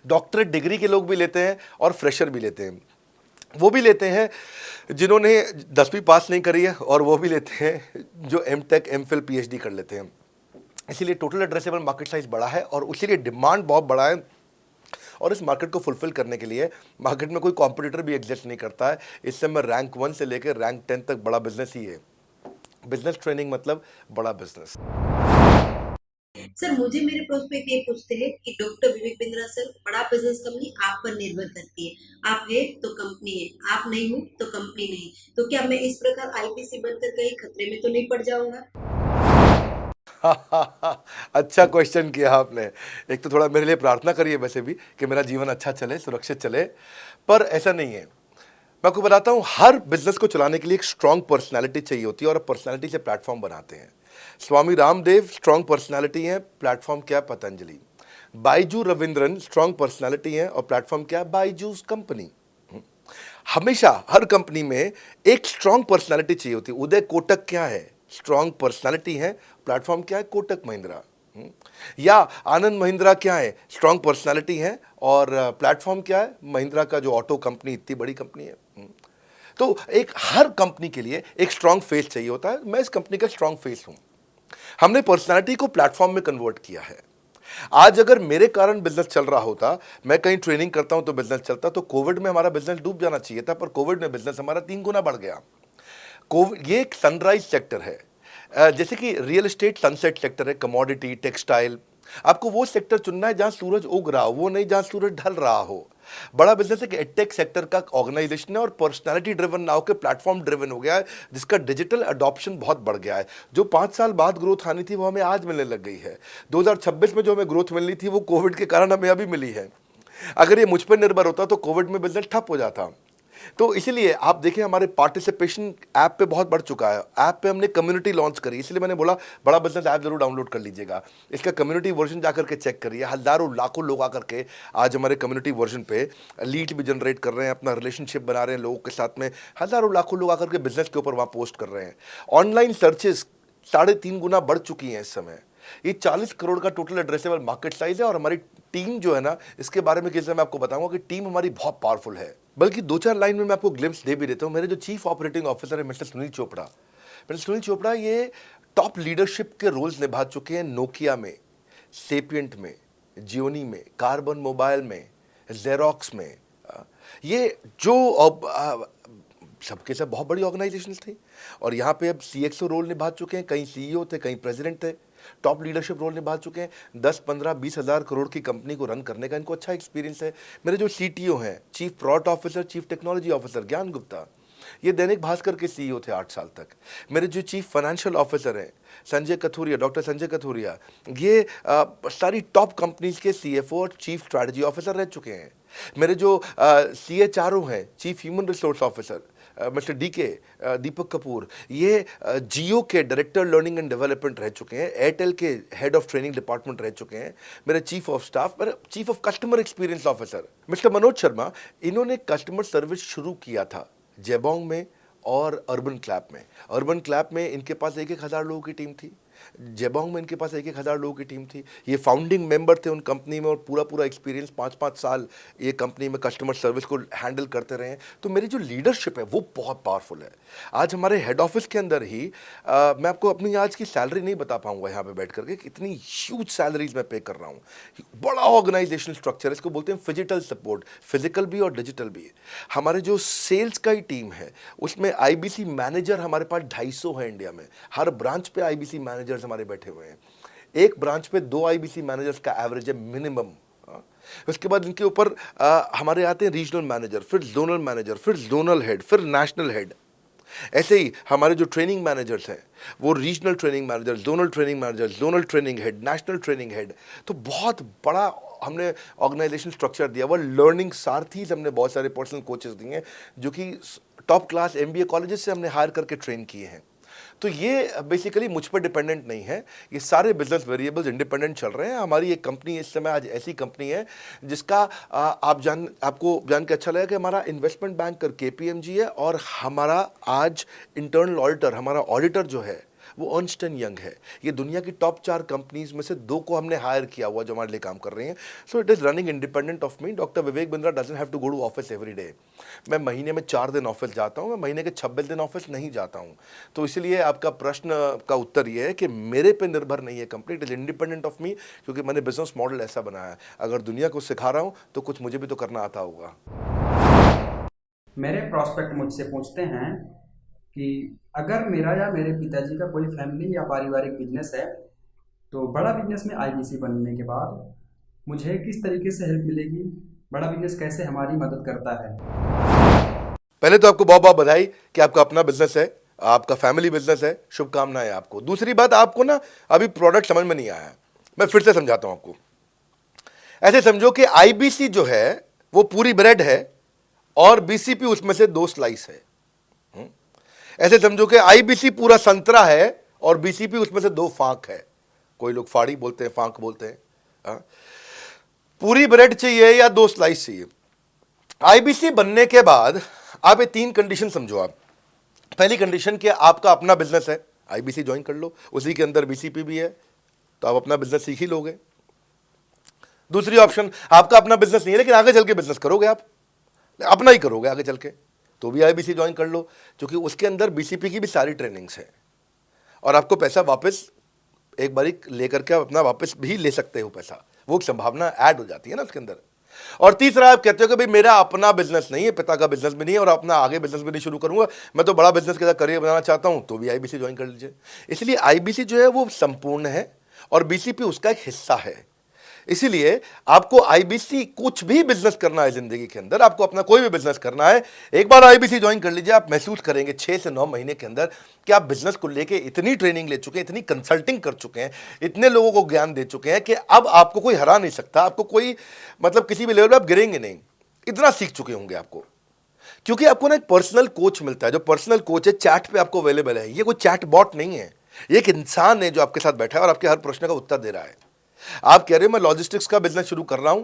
डॉक्टरेट डिग्री के लोग भी लेते हैं और फ्रेशर भी लेते हैं। वो भी लेते हैं जिन्होंने 10वीं पास नहीं करी है, और वो भी लेते हैं जो एमटेक, एमफिल, पीएचडी कर लेते हैं। इसीलिए टोटल एड्रेसेबल मार्केट साइज बड़ा है और उसीलिए डिमांड बहुत बड़ा है। और इस मार्केट को फुलफिल करने के लिए मार्केट में कोई कॉम्पिटिटर भी एग्जिस्ट नहीं करता है। इस समय रैंक 1 से लेकर रैंक 10 तक बड़ा बिजनेस ही है। बिजनेस ट्रेनिंग मतलब बड़ा बिजनेस। सर, मुझे मेरे प्रोस्पेक्ट ये पूछते हैं कि डॉक्टर विवेक बिंद्रा सर, बड़ा बिजनेस कंपनी आप पर निर्भर करती है। आप है तो कंपनी है, आप नहीं हो तो कंपनी नहीं। तो क्या मैं इस प्रकार आईपीसी बनकर कहीं खतरे में तो नहीं पड़ जाऊंगा? अच्छा क्वेश्चन किया आपने। एक तो थोड़ा मेरे लिए प्रार्थना करिए वैसे भी कि मेरा जीवन अच्छा चले, सुरक्षित चले, पर ऐसा नहीं है। मैं आपको बताता हूँ, हर बिजनेस को चलाने के लिए एक स्ट्रांग पर्सनालिटी चाहिए होती है और पर्सनालिटी से प्लेटफॉर्म बनाते हैं। स्वामी रामदेव स्ट्रांग पर्सनालिटी है, प्लेटफॉर्म क्या है? पतंजलि। बाइजू रविंद्रन स्ट्रांग पर्सनालिटी है और प्लेटफॉर्म क्या है? बाइजूस कंपनी। हमेशा हर कंपनी में एक स्ट्रांग पर्सनालिटी चाहिए होती है। उदय कोटक क्या है? स्ट्रांग पर्सनालिटी है, प्लेटफॉर्म क्या है? कोटक महिंद्रा। या आनंद महिंद्रा क्या है? स्ट्रांग पर्सनालिटी है और प्लेटफॉर्म क्या है? महिंद्रा का जो ऑटो कंपनी, इतनी बड़ी कंपनी है। तो एक हर कंपनी के लिए एक स्ट्रांग फेस चाहिए होता है। मैं इस कंपनी का स्ट्रांग फेस हूं। हमने पर्सनालिटी को प्लेटफॉर्म में कन्वर्ट किया है। आज अगर मेरे कारण बिजनेस चल रहा होता, मैं कहीं ट्रेनिंग करता हूं तो बिजनेस चलता, तो कोविड में हमारा बिजनेस डूब जाना चाहिए था, पर कोविड में बिजनेस हमारा 3 गुना बढ़ गया। कोविड ये एक सनराइज सेक्टर है, जैसे कि रियल एस्टेट सनसेट सेक्टर है, कमोडिटी, टेक्सटाइल। आपको वो सेक्टर चुनना है जहां सूरज उग रहा हो, वो नहीं जहां सूरज ढल रहा हो। बड़ा बिजनेस एक एडटेक सेक्टर का ऑर्गेनाइजेशन है और पर्सनालिटी ड्रिवन ना होकर प्लेटफॉर्म ड्रिवन हो गया है, जिसका डिजिटल अडॉप्शन बहुत बढ़ गया है। जो 5 साल बाद ग्रोथ आनी थी वो हमें आज मिलने लग गई है। 2026 में जो हमें ग्रोथ मिलनी थी वो कोविड के कारण हमें अभी मिली है। अगर ये मुझ पर निर्भर होता तो कोविड में बिजनेस ठप हो जाता। तो इसीलिए आप देखिए, हमारे पार्टिसिपेशन ऐप पे बहुत बढ़ चुका है। ऐप पे हमने कम्युनिटी लॉन्च करी, इसलिए मैंने बोला बड़ा बिजनेस ऐप जरूर डाउनलोड कर लीजिएगा। इसका कम्युनिटी वर्जन जाकर के चेक करिए। हजारों लाखों लोग आकर के आज हमारे कम्युनिटी वर्जन पे लीड भी जनरेट कर रहे हैं, अपना रिलेशनशिप बना रहे हैं लोगों के साथ में। हजारों लाखों लोग आकर के बिजनेस के ऊपर वहाँ पोस्ट कर रहे हैं। ऑनलाइन सर्चेस 3.5 गुना बढ़ चुकी हैं इस समय। ये 40 करोड़ का टोटल एड्रेसेबल मार्केट साइज है और हमारी टीम जो है ना, इसके बारे में किसी मैं आपको बताऊंगा कि टीम हमारी बहुत पावरफुल है। बल्कि 2-4 लाइन में मैं आपको ग्लिम्स दे भी देता हूं। मेरे जो चीफ ऑपरेटिंग ऑफिसर है मिस्टर सुनील चोपड़ा, ये टॉप लीडरशिप के रोल्स निभा चुके हैं नोकिया में, सेपियंट में, जियोनी में, कार्बन मोबाइल में, जेरोक्स में। ये जो सबके सब बहुत बड़ी ऑर्गेनाइजेशंस थी और यहाँ पे अब CXO रोल निभा चुके हैं, कहीं CEO थे, कहीं प्रेसिडेंट थे, टॉप लीडरशिप रोल निभा चुके हैं। 10, 15, 20 हज़ार करोड़ की कंपनी को रन करने का इनको अच्छा एक्सपीरियंस है। मेरे जो CTO हैं, chief product officer, chief technology officer ज्ञान गुप्ता, ये दैनिक भास्कर के CEO थे 8 साल तक। मेरे जो चीफ फाइनेंशियल ऑफिसर हैं संजय कथुरिया, डॉक्टर संजय कथुरिया, ये सारी टॉप कंपनीज के CFO और चीफ स्ट्रैटेजी ऑफिसर रह चुके हैं। मेरे जो CHRO हैं, chief human resource officer mister Deepak Kapoor, ये जियो के डायरेक्टर लर्निंग एंड डेवलपमेंट रह चुके हैं, एयरटेल के हेड ऑफ ट्रेनिंग डिपार्टमेंट रह चुके हैं। मेरे चीफ ऑफ स्टाफ, मेरे chief of customer experience officer mister Manoj Sharma, इन्होंने कस्टमर सर्विस शुरू किया था जेबोंग में और अर्बन क्लैप में। अर्बन क्लैप में इनके पास 1-1 हज़ार लोगों की टीम थी। जेबोंग में इनके पास 1,000 लोगों की टीम थी। ये फाउंडिंग मेंबर थे उन कंपनी में और पूरा एक्सपीरियंस 5-5 साल ये कंपनी में कस्टमर सर्विस को हैंडल करते रहे हैं। तो मेरी जो लीडरशिप है वो बहुत पावरफुल है। आज हमारे हेड ऑफिस के अंदर ही मैं आपको अपनी आज की सैलरी नहीं बता पाऊंगा यहाँ पे बैठ करके, कितनी ह्यूज सैलरीज मैं पे कर रहा हूँ। बड़ा ऑर्गेनाइजेशनल स्ट्रक्चर, इसको बोलते हैं फिजिटल सपोर्ट, फिजिकल भी और डिजिटल भी। हमारे जो सेल्स का ही टीम है उसमें आईबीसी मैनेजर हमारे पास 250 है इंडिया में। हर ब्रांच पे आईबीसी मैनेजर्स हमारे बैठे हुए हैं। एक ब्रांच पे 2 आईबीसी मैनेजर्स का एवरेज है मिनिमम। उसके बाद इनके ऊपर हमारे आते हैं रीजनल मैनेजर, फिर जोनल मैनेजर, फिर जोनल हेड, फिर नेशनल हेड। ऐसे ही हमारे जो ट्रेनिंग मैनेजर्स हैं वो regional training manager, zonal training manager, zonal training head, national training head. तो बहुत बड़ा हमने ऑर्गेनाइजेशन स्ट्रक्चर दिया हुआ। लर्निंग सारथीज हमने बहुत सारे पर्सनल कोचेस दिए हैं जो कि टॉप क्लास एमबीए कॉलेजेस से हमने हायर करके ट्रेन किए हैं। तो ये बेसिकली मुझ पर डिपेंडेंट नहीं है, ये सारे बिजनेस वेरिएबल्स इंडिपेंडेंट चल रहे हैं। हमारी एक कंपनी इस समय आज ऐसी कंपनी है जिसका आपको जान के अच्छा लगेगा कि हमारा इन्वेस्टमेंट बैंकर केपीएमजी है और हमारा आज इंटरनल ऑडिटर, हमारा ऑडिटर जो है वो अर्नस्ट एंड यंग है। ये दुनिया की टॉप 4 कंपनीज में से 2 को हमने हायर किया हुआ जो हमारे लिए काम कर रही हैं। So it is running independent of me. Doctor Vivek Bindra doesn't have to go to office every day. मैं महीने में 4 दिन ऑफिस जाता हूँ, मैं महीने के 26 दिन ऑफिस नहीं जाता हूँ। तो इसलिए आपका प्रश्न का उत्तर ये है कि मेरे पे निर्भर नहीं है company, it is independent of मी, क्योंकि मैंने बिजनेस मॉडल ऐसा बनाया है। अगर दुनिया को सिखा रहा हूँ तो कुछ मुझे भी तो करना आता होगा। मेरे प्रॉस्पेक्ट मुझसे पूछते हैं कि अगर मेरा या मेरे पिताजी का कोई फैमिली या पारिवारिक बिजनेस है तो बड़ा बिजनेस में आईबीसी बनने के बाद मुझे किस तरीके से हेल्प मिलेगी, बड़ा बिजनेस कैसे हमारी मदद करता है। पहले तो आपको बहुत बहुत बधाई कि आपका अपना बिजनेस है, आपका फैमिली बिजनेस है, शुभकामनाएं आपको। दूसरी बात, आपको ना अभी प्रोडक्ट समझ में नहीं आया है, मैं फिर से समझाता हूं आपको। ऐसे समझो कि आईबीसी जो है वो पूरी ब्रेड है और बीसीपी उसमें से 2 स्लाइस है। ऐसे समझो कि आईबीसी पूरा संतरा है और बीसीपी उसमें से 2 फांक है। कोई लोग फाड़ी बोलते हैं, फांक बोलते हैं। पूरी ब्रेड चाहिए या 2 स्लाइस चाहिए। आईबीसी बनने के बाद आप ये 3 कंडीशन समझो। आप पहली कंडीशन कि आपका अपना बिजनेस है, आईबीसी ज्वाइन कर लो, उसी के अंदर बीसीपी भी है तो आप अपना बिजनेस सीख ही लोगे। दूसरी ऑप्शन, आपका अपना बिजनेस नहीं है लेकिन आगे चल के बिजनेस करोगे, आप अपना ही करोगे आगे चल के, तो भी आईबीसी ज्वाइन कर लो, क्योंकि उसके अंदर बीसीपी की भी सारी ट्रेनिंग्स है और आपको पैसा वापस एक बारी लेकर के आप अपना वापस भी ले सकते हो पैसा, वो संभावना ऐड हो जाती है ना उसके अंदर। और तीसरा, आप कहते हो कि भाई मेरा अपना बिजनेस नहीं है, पिता का बिजनेस भी नहीं है और अपना आगे बिजनेस भी नहीं शुरू करूंगा, मैं तो बड़ा बिजनेस के साथ करियर बनाना चाहता हूं, तो भी आईबीसी ज्वाइन कर लीजिए। इसलिए आईबीसी जो है वो संपूर्ण है और बीसीपी उसका एक हिस्सा है। इसीलिए आपको आईबीसी, कुछ भी बिजनेस करना है जिंदगी के अंदर, आपको अपना कोई भी बिजनेस करना है, एक बार आईबीसी ज्वाइन कर लीजिए। आप महसूस करेंगे 6 से 9 महीने के अंदर कि आप बिजनेस को लेके इतनी ट्रेनिंग ले चुके हैं, इतनी कंसल्टिंग कर चुके हैं, इतने लोगों को ज्ञान दे चुके हैं कि अब आपको कोई हरा नहीं सकता। आपको कोई मतलब किसी भी लेवल पर आप गिरेंगे नहीं, इतना सीख चुके होंगे आपको। क्योंकि आपको ना एक पर्सनल कोच मिलता है, जो पर्सनल कोच है चैट पे आपको अवेलेबल है। ये कोई चैट बॉट नहीं है, ये एक इंसान है जो आपके साथ बैठा है और आपके हर प्रश्न का उत्तर दे रहा है। आप कह रहे हो मैं लॉजिस्टिक्स का बिजनेस शुरू कर रहा हूं,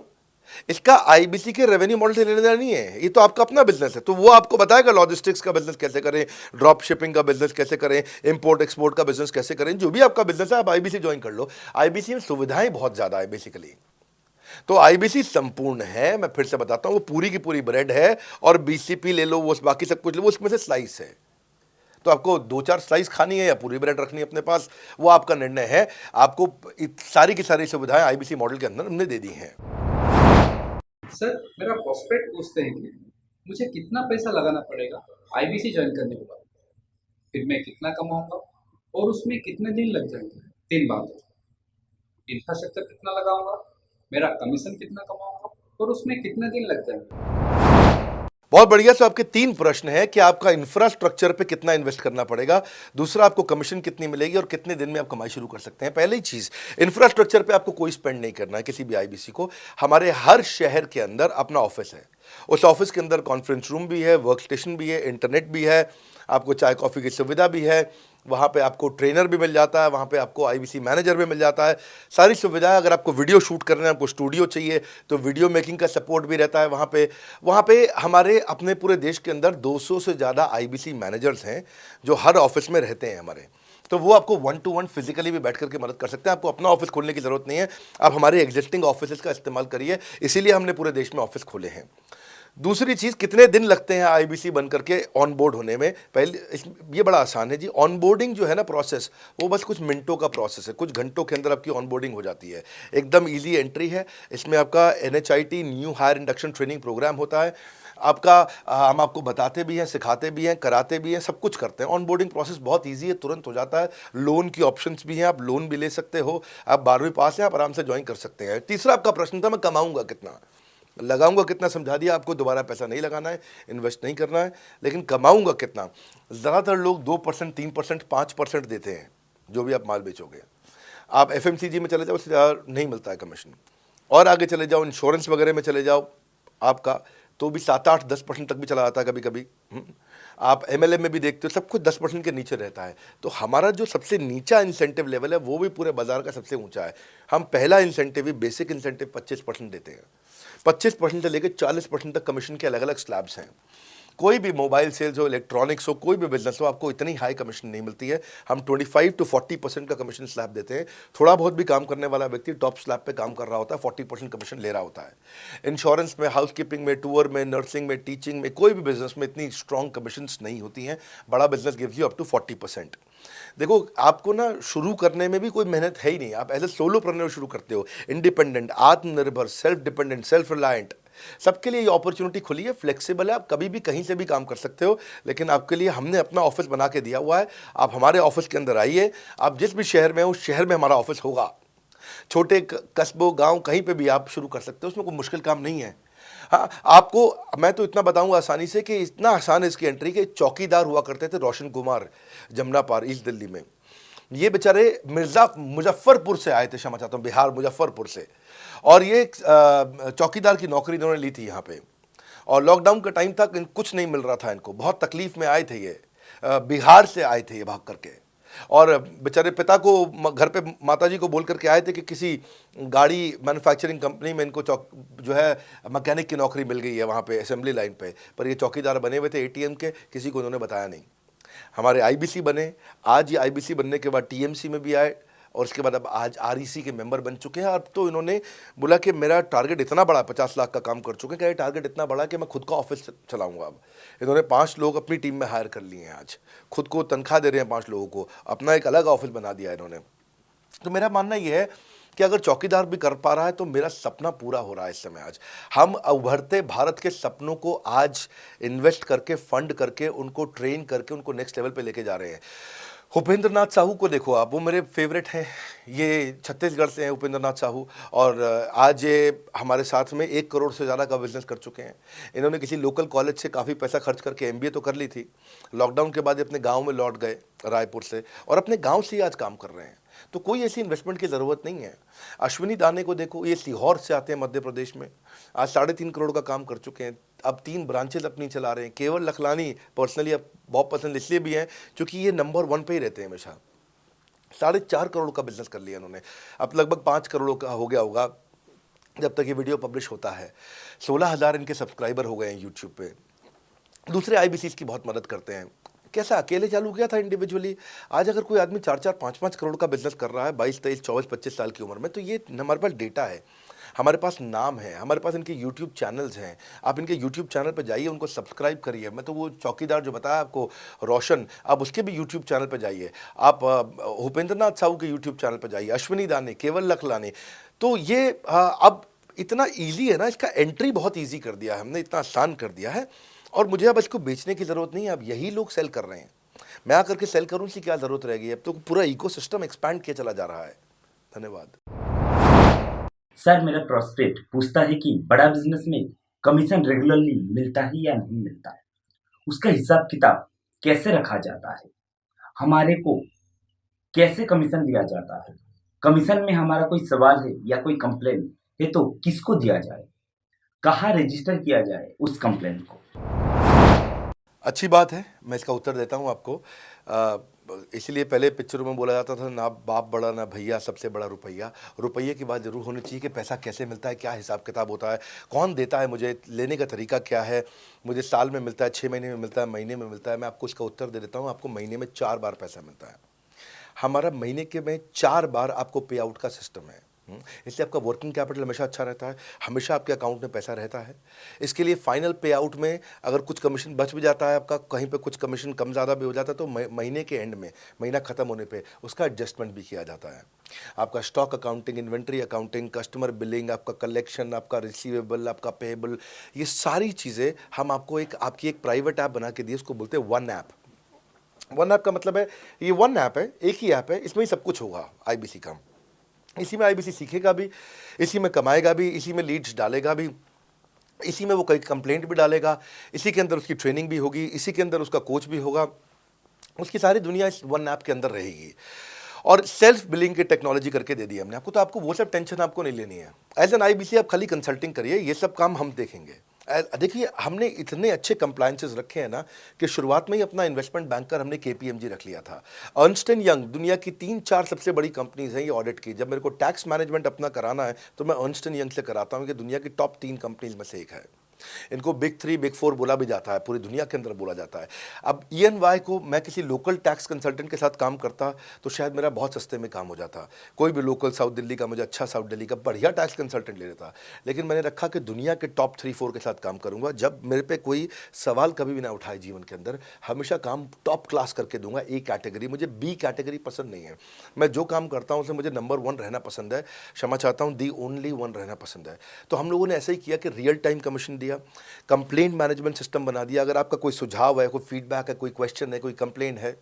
इसका आईबीसी के रेवेन्यू मॉडल से लेने देना नहीं है, ये तो आपका अपना बिजनेस है। तो वो आपको बताएगा लॉजिस्टिक्स का बिजनेस कैसे करें, ड्रॉप शिपिंग का बिजनेस कैसे करें, इंपोर्ट एक्सपोर्ट का बिजनेस कैसे करें, जो भी आपका बिजनेस है आप आईबीसी ज्वाइन कर लो। आईबीसी में सुविधाएं बहुत ज्यादा है बेसिकली। तो आईबीसी संपूर्ण है, मैं फिर से बताता हूं, वो पूरी की पूरी ब्रेड है और बीसीपी ले लो, वो बाकी सब कुछ ले लो, उसमें से स्लाइस है। तो आपको 2-4 स्लाइस खानी है या पूरी ब्रेड रखनी है अपने पास, वो आपका निर्णय है। आपको सारी की सारी सुविधाएं आईबीसी मॉडल के अंदर हमने दे दी हैं। सर, मेरा प्रॉस्पेक्ट पूछते हैं कि मुझे कितना पैसा लगाना पड़ेगा आईबीसी ज्वाइन करने के बाद, फिर मैं कितना कमाऊंगा और उसमें कितने दिन लग जाएंगे। 3 बात, इंफ्रास्ट्रक्चर कितना लगाऊंगा, मेरा कमीशन कितना कमाऊंगा और उसमें कितने दिन लग जाएंगे। बहुत बढ़िया। सो आपके 3 प्रश्न हैं कि आपका इंफ्रास्ट्रक्चर पे कितना इन्वेस्ट करना पड़ेगा, दूसरा आपको कमीशन कितनी मिलेगी और कितने दिन में आप कमाई शुरू कर सकते हैं। पहली चीज, इंफ्रास्ट्रक्चर पे आपको कोई स्पेंड नहीं करना है किसी भी आईबीसी को। हमारे हर शहर के अंदर अपना ऑफिस है, उस ऑफिस के अंदर कॉन्फ्रेंस रूम भी है, वर्क स्टेशन भी है, इंटरनेट भी है, आपको चाय कॉफ़ी की सुविधा भी है, वहाँ पे आपको ट्रेनर भी मिल जाता है, वहाँ पे आपको आईबीसी मैनेजर भी मिल जाता है, सारी सुविधाएं। अगर आपको वीडियो शूट करना है, आपको स्टूडियो चाहिए तो वीडियो मेकिंग का सपोर्ट भी रहता है वहाँ पे हमारे अपने पूरे देश के अंदर 200 से ज़्यादा आईबीसी मैनेजर्स हैं जो हर ऑफिस में रहते हैं हमारे। तो वो आपको 1-to-1 फिजिकली भी बैठ करके मदद कर सकते हैं। आपको अपना ऑफिस खोलने की ज़रूरत नहीं है, आप हमारे एग्जिस्टिंग ऑफिस का इस्तेमाल करिए, इसीलिए हमने पूरे देश में ऑफिस खोले हैं। दूसरी चीज़, कितने दिन लगते हैं आईबीसी बन करके ऑन बोर्ड होने में? पहले ये बड़ा आसान है जी। ऑन बोर्डिंग जो है ना प्रोसेस, वो बस कुछ मिनटों का प्रोसेस है, कुछ घंटों के अंदर आपकी ऑन बोर्डिंग हो जाती है। एकदम ईजी एंट्री है। इसमें आपका NHIT new hire induction training program होता है। आपका हम आपको बताते भी हैं, सिखाते भी हैं, कराते भी हैं, सब कुछ करते हैं। ऑन बोर्डिंग प्रोसेस बहुत ईजी है, तुरंत हो जाता है। लोन की ऑप्शंस भी हैं, आप लोन भी ले सकते हो। आप 12वीं पास हैं, आप आराम से ज्वाइन कर सकते हैं। तीसरा आपका प्रश्न था, मैं कमाऊंगा कितना, लगाऊंगा कितना, समझा दिया आपको। दोबारा पैसा नहीं लगाना है, इन्वेस्ट नहीं करना है, लेकिन कमाऊंगा कितना। ज़्यादातर लोग 2%, 3%, 5% देते हैं जो भी आप माल बेचोगे। आप FMCG में चले जाओ, उससे ज़्यादा नहीं मिलता है कमीशन। और आगे चले जाओ, इंश्योरेंस वगैरह में चले जाओ आपका, तो भी 7, 8, 10% तक भी चला जाता है कभी कभी। आप MLM में भी देखते हो, सब कुछ 10% के नीचे रहता है। तो हमारा जो सबसे नीचा इंसेंटिव लेवल है वो भी पूरे बाजार का सबसे ऊंचा है। हम पहला इंसेंटिव भी, बेसिक इंसेंटिव 25% देते हैं। 25% से लेकर 40% तक कमीशन के अलग अलग स्लैब्स हैं। कोई भी मोबाइल सेल्स हो, इलेक्ट्रॉनिक्स हो, कोई भी बिजनेस हो, आपको इतनी हाई कमीशन नहीं मिलती है। हम 25 to 40% का कमीशन स्लैब देते हैं। थोड़ा बहुत भी काम करने वाला व्यक्ति टॉप स्लैब पे काम कर रहा होता है, 40% कमीशन ले रहा होता है। इंश्योरेंस में, हाउसकीपिंग में, टूर में, नर्सिंग में, टीचिंग में, कोई भी बिजनेस में इतनी स्ट्रॉन्ग कमीशंस नहीं होती हैं। बड़ा business gives you up to 40%। देखो, आपको ना शुरू करने में भी कोई मेहनत है ही नहीं। आप एज ए सोलोप्रेन्योर शुरू करते हो, इंडिपेंडेंट, आत्मनिर्भर, सेल्फ डिपेंडेंट, सेल्फ रिलायंट, सबके लिए ये अपॉर्चुनिटी खुली है। फ्लेक्सिबल है, आप कभी भी कहीं से भी काम कर सकते हो। लेकिन आपके लिए हमने अपना ऑफिस बना के दिया हुआ है। आप हमारे ऑफिस के अंदर आइए, आप जिस भी शहर में हो, उस शहर में हमारा ऑफिस होगा। छोटे कस्बों, गांव, कहीं पे भी आप शुरू कर सकते हो, उसमें कोई मुश्किल काम नहीं है। हाँ, आपको मैं तो इतना बताऊंगा आसानी से कि इतना आसान है इसकी एंट्री कि चौकीदार हुआ करते थे रोशन कुमार, जमुना पार, ईस्ट दिल्ली में। ये बेचारे मुजफ्फरपुर से आए थे, क्षमा चाहता हूँ, बिहार मुजफ्फरपुर से। और ये चौकीदार की नौकरी इन्होंने ली थी यहाँ पे। और लॉकडाउन का टाइम था, कुछ नहीं मिल रहा था इनको, बहुत तकलीफ में आए थे ये। बिहार से आए थे ये भाग करके। और बेचारे पिता को घर पे माताजी को बोल करके आए थे कि किसी गाड़ी मैन्युफैक्चरिंग कंपनी में इनको जो है मैकेनिक की नौकरी मिल गई है वहाँ पे असेंबली लाइन पे। पर ये चौकीदार बने हुए थे ATM के, किसी को उन्होंने बताया नहीं। हमारे IBC बने, आज ये IBC बनने के बाद TMC में भी आए, और उसके बाद अब आज REC के मेंबर बन चुके हैं। अब तो इन्होंने बोला कि मेरा टारगेट इतना बड़ा, 50 लाख का काम कर चुके हैं, कि टारगेट इतना बड़ा कि मैं खुद का ऑफिस चलाऊंगा। अब इन्होंने 5 लोग अपनी टीम में हायर कर लिए हैं, आज खुद को तनख्वाह दे रहे हैं 5 लोगों को, अपना एक अलग ऑफिस बना दिया इन्होंने। तो मेरा मानना यह है कि अगर चौकीदार भी कर पा रहा है तो मेरा सपना पूरा हो रहा है इस समय। आज हम उभरते भारत के सपनों को आज इन्वेस्ट करके, फंड करके, उनको ट्रेन करके, उनको नेक्स्ट लेवल पे लेके जा रहे हैं। उपेंद्र नाथ साहू को देखो आप, वो मेरे फेवरेट हैं। ये छत्तीसगढ़ से हैं उपेंद्र नाथ साहू, और आज ये हमारे साथ में 1 करोड़ से ज़्यादा का बिजनेस कर चुके हैं। इन्होंने किसी लोकल कॉलेज से काफ़ी पैसा खर्च करके MBA तो कर ली थी। लॉकडाउन के बाद ये अपने गांव में लौट गए रायपुर से, और अपने गांव से ही आज काम कर रहे हैं। तो कोई ऐसी इन्वेस्टमेंट की ज़रूरत नहीं है। अश्विनी दाने को देखो, ये सीहोर से आते हैं मध्य प्रदेश में, आज 3.5 करोड़ का काम कर चुके हैं। अब 3 ब्रांचेज अपनी चला रहे हैं। केवल लखलानी पर्सनली अब बहुत पसंद इसलिए भी हैं क्योंकि ये नंबर 1 पे ही रहते हैं हमेशा। 4.5 करोड़ का बिजनेस कर लिया इन्होंने। अब लगभग 5 करोड़ का हो गया होगा जब तक ये वीडियो पब्लिश होता है। 16,000 इनके सब्सक्राइबर हो गए हैं यूट्यूब पे। दूसरे IBCs की बहुत मदद करते हैं। कैसा अकेले चालू किया था इंडिविजुअली, आज अगर कोई आदमी 4-4, 5-5 करोड़ का बिजनेस कर रहा है 22, 23, 24, 25 साल की उम्र में, तो ये हमारे पास डेटा है, हमारे पास नाम है, हमारे पास इनके YouTube चैनल्स हैं। आप इनके YouTube चैनल पर जाइए, उनको सब्सक्राइब करिए। मैं तो वो चौकीदार जो बताया आपको रोशन, आप उसके भी YouTube चैनल पर जाइए। आप उपेंद्र नाथ साहू के YouTube चैनल पर जाइए, अश्विनी दाने, केवल लखलानी। तो ये अब इतना ईजी है ना, इसका एंट्री बहुत ईजी कर दिया है हमने, इतना आसान कर दिया है। और मुझे अब इसको बेचने की ज़रूरत नहीं है, अब यही लोग सेल कर रहे हैं। मैं आकर के सेल करूँ, इसकी क्या ज़रूरत रहेगी? अब तो पूरा इकोसिस्टम एक्सपैंड किया चला जा रहा है। धन्यवाद। सर, मेरा प्रोस्पेक्ट पूछता है कि बड़ा बिजनेस में कमीशन रेगुलरली मिलता है या नहीं मिलता है, उसका हिसाब किताब कैसे रखा जाता है, हमारे को कैसे कमीशन दिया जाता है, कमीशन में हमारा कोई सवाल है या कोई कंप्लेन है तो किसको दिया जाए, कहाँ रजिस्टर किया जाए उस कंप्लेन को। अच्छी बात है, मैं इसका उत्तर देता हूँ आपको। इसलिए पहले पिक्चरों में बोला जाता था, ना बाप बड़ा ना भैया, सबसे बड़ा रुपया। रुपये की बात ज़रूर होनी चाहिए कि पैसा कैसे मिलता है, क्या हिसाब किताब होता है, कौन देता है, मुझे लेने का तरीका क्या है, मुझे साल में मिलता है, 6 महीने में मिलता है, महीने में मिलता है। मैं आपको इसका उत्तर दे देता हूँ। आपको महीने में 4 बार पैसा मिलता है। हमारा महीने के में 4 बार आपको पे आउट का सिस्टम है। इसलिए आपका वर्किंग कैपिटल हमेशा अच्छा रहता है, हमेशा आपके अकाउंट में पैसा रहता है। इसके लिए फाइनल पे आउट में अगर कुछ कमीशन बच भी जाता है आपका, कहीं पे कुछ कमीशन कम ज़्यादा भी हो जाता है, तो महीने के एंड में, महीना ख़त्म होने पे उसका एडजस्टमेंट भी किया जाता है। आपका stock accounting, inventory accounting, customer billing, आपका कलेक्शन, आपका रिसीवेबल, आपका पेएबल, ये सारी चीज़ें हम आपको आपकी एक प्राइवेट ऐप बना के दिए, उसको बोलते हैं वन ऐप। वन ऐप का मतलब है ये वन ऐप है, एक ही ऐप है, इसमें ही सब कुछ होगा आईबीसी का। इसी में आईबीसी सीखेगा भी, इसी में कमाएगा भी, इसी में लीड्स डालेगा भी, इसी में वो कई कंप्लेंट भी डालेगा, इसी के अंदर उसकी ट्रेनिंग भी होगी, इसी के अंदर उसका कोच भी होगा, उसकी सारी दुनिया इस वन ऐप के अंदर रहेगी। और सेल्फ बिलिंग की टेक्नोलॉजी करके दे दी हमने आपको, तो आपको वो सब टेंशन आपको नहीं लेनी है। एज एन आईबीसी आप खाली कंसल्टिंग करिए, ये सब काम हम देखेंगे। देखिए हमने इतने अच्छे कंप्लायंसेस रखे हैं ना कि शुरुआत में ही अपना इन्वेस्टमेंट बैंकर हमने केपीएमजी रख लिया था। अर्नस्ट एंड यंग दुनिया की 3-4 सबसे बड़ी कंपनीज हैं ये ऑडिट की। जब मेरे को टैक्स मैनेजमेंट अपना कराना है तो मैं अर्नस्ट एंड यंग से कराता हूँ, कि दुनिया की टॉप 3 कंपनीज में से एक है। इनको बिग 3, बिग 4 बोला भी जाता है, पूरी दुनिया के अंदर बोला जाता है। अब EY को मैं किसी लोकल टैक्स कंसल्टेंट के साथ काम करता तो शायद मेरा बहुत सस्ते में काम हो जाता। कोई भी लोकल साउथ दिल्ली का, मुझे अच्छा साउथ दिल्ली का बढ़िया टैक्स कंसल्टेंट ले लेता। लेकिन मैंने रखा कि दुनिया के टॉप 3-4 के साथ काम करूंगा। जब मेरे पे कोई सवाल कभी भी ना उठाए जीवन के अंदर, हमेशा काम टॉप क्लास करके दूंगा। ए कैटेगरी, मुझे बी कैटेगरी पसंद नहीं है। मैं जो काम करता हूँ उसमें मुझे नंबर 1 रहना पसंद है, क्षमा चाहता हूँ, दी ओनली 1 रहना पसंद है। तो हम लोगों ने ऐसा ही किया कि रियल टाइम कमीशन दिया, कंप्लेंट मैनेजमेंट सिस्टम बना दिया। अगर आपका कोई सुझाव है, कोई फीडबैक है, कोई क्वेश्चन है, कोई कंप्लेंट है,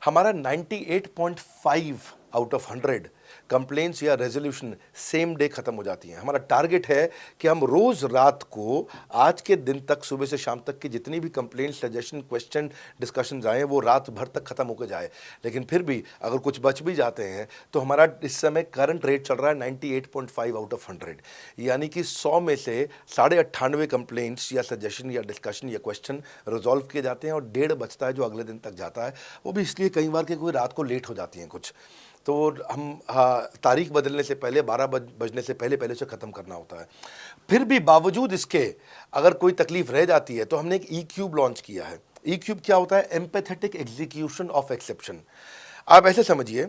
हमारा 98.5 आउट ऑफ 100 कंप्लेंट्स या रेजोल्यूशन सेम डे खत्म हो जाती हैं। हमारा टारगेट है कि हम रोज़ रात को, आज के दिन तक, सुबह से शाम तक की जितनी भी कंप्लेंट, सजेशन, क्वेश्चन, डिस्कशंस आए वो रात भर तक खत्म होकर जाए। लेकिन फिर भी अगर कुछ बच भी जाते हैं तो हमारा इस समय करंट रेट चल रहा है 98.5 आउट ऑफ 100, यानी कि 100 में से 98.5 कंप्लेंट्स या सजेशन या डिस्कशन या क्वेश्चन रिजॉल्व किए जाते हैं, और 1.5 बचता है जो अगले दिन तक जाता है। वो भी इसलिए कई बार कि कोई रात को लेट हो जाती हैं कुछ, तो हम तारीख बदलने से पहले, 12 बजने से पहले उसे ख़त्म करना होता है। फिर भी बावजूद इसके अगर कोई तकलीफ रह जाती है तो हमने एक E-क्यूब लॉन्च किया है। E-क्यूब क्या होता है? Empathetic execution of exception. आप ऐसे समझिए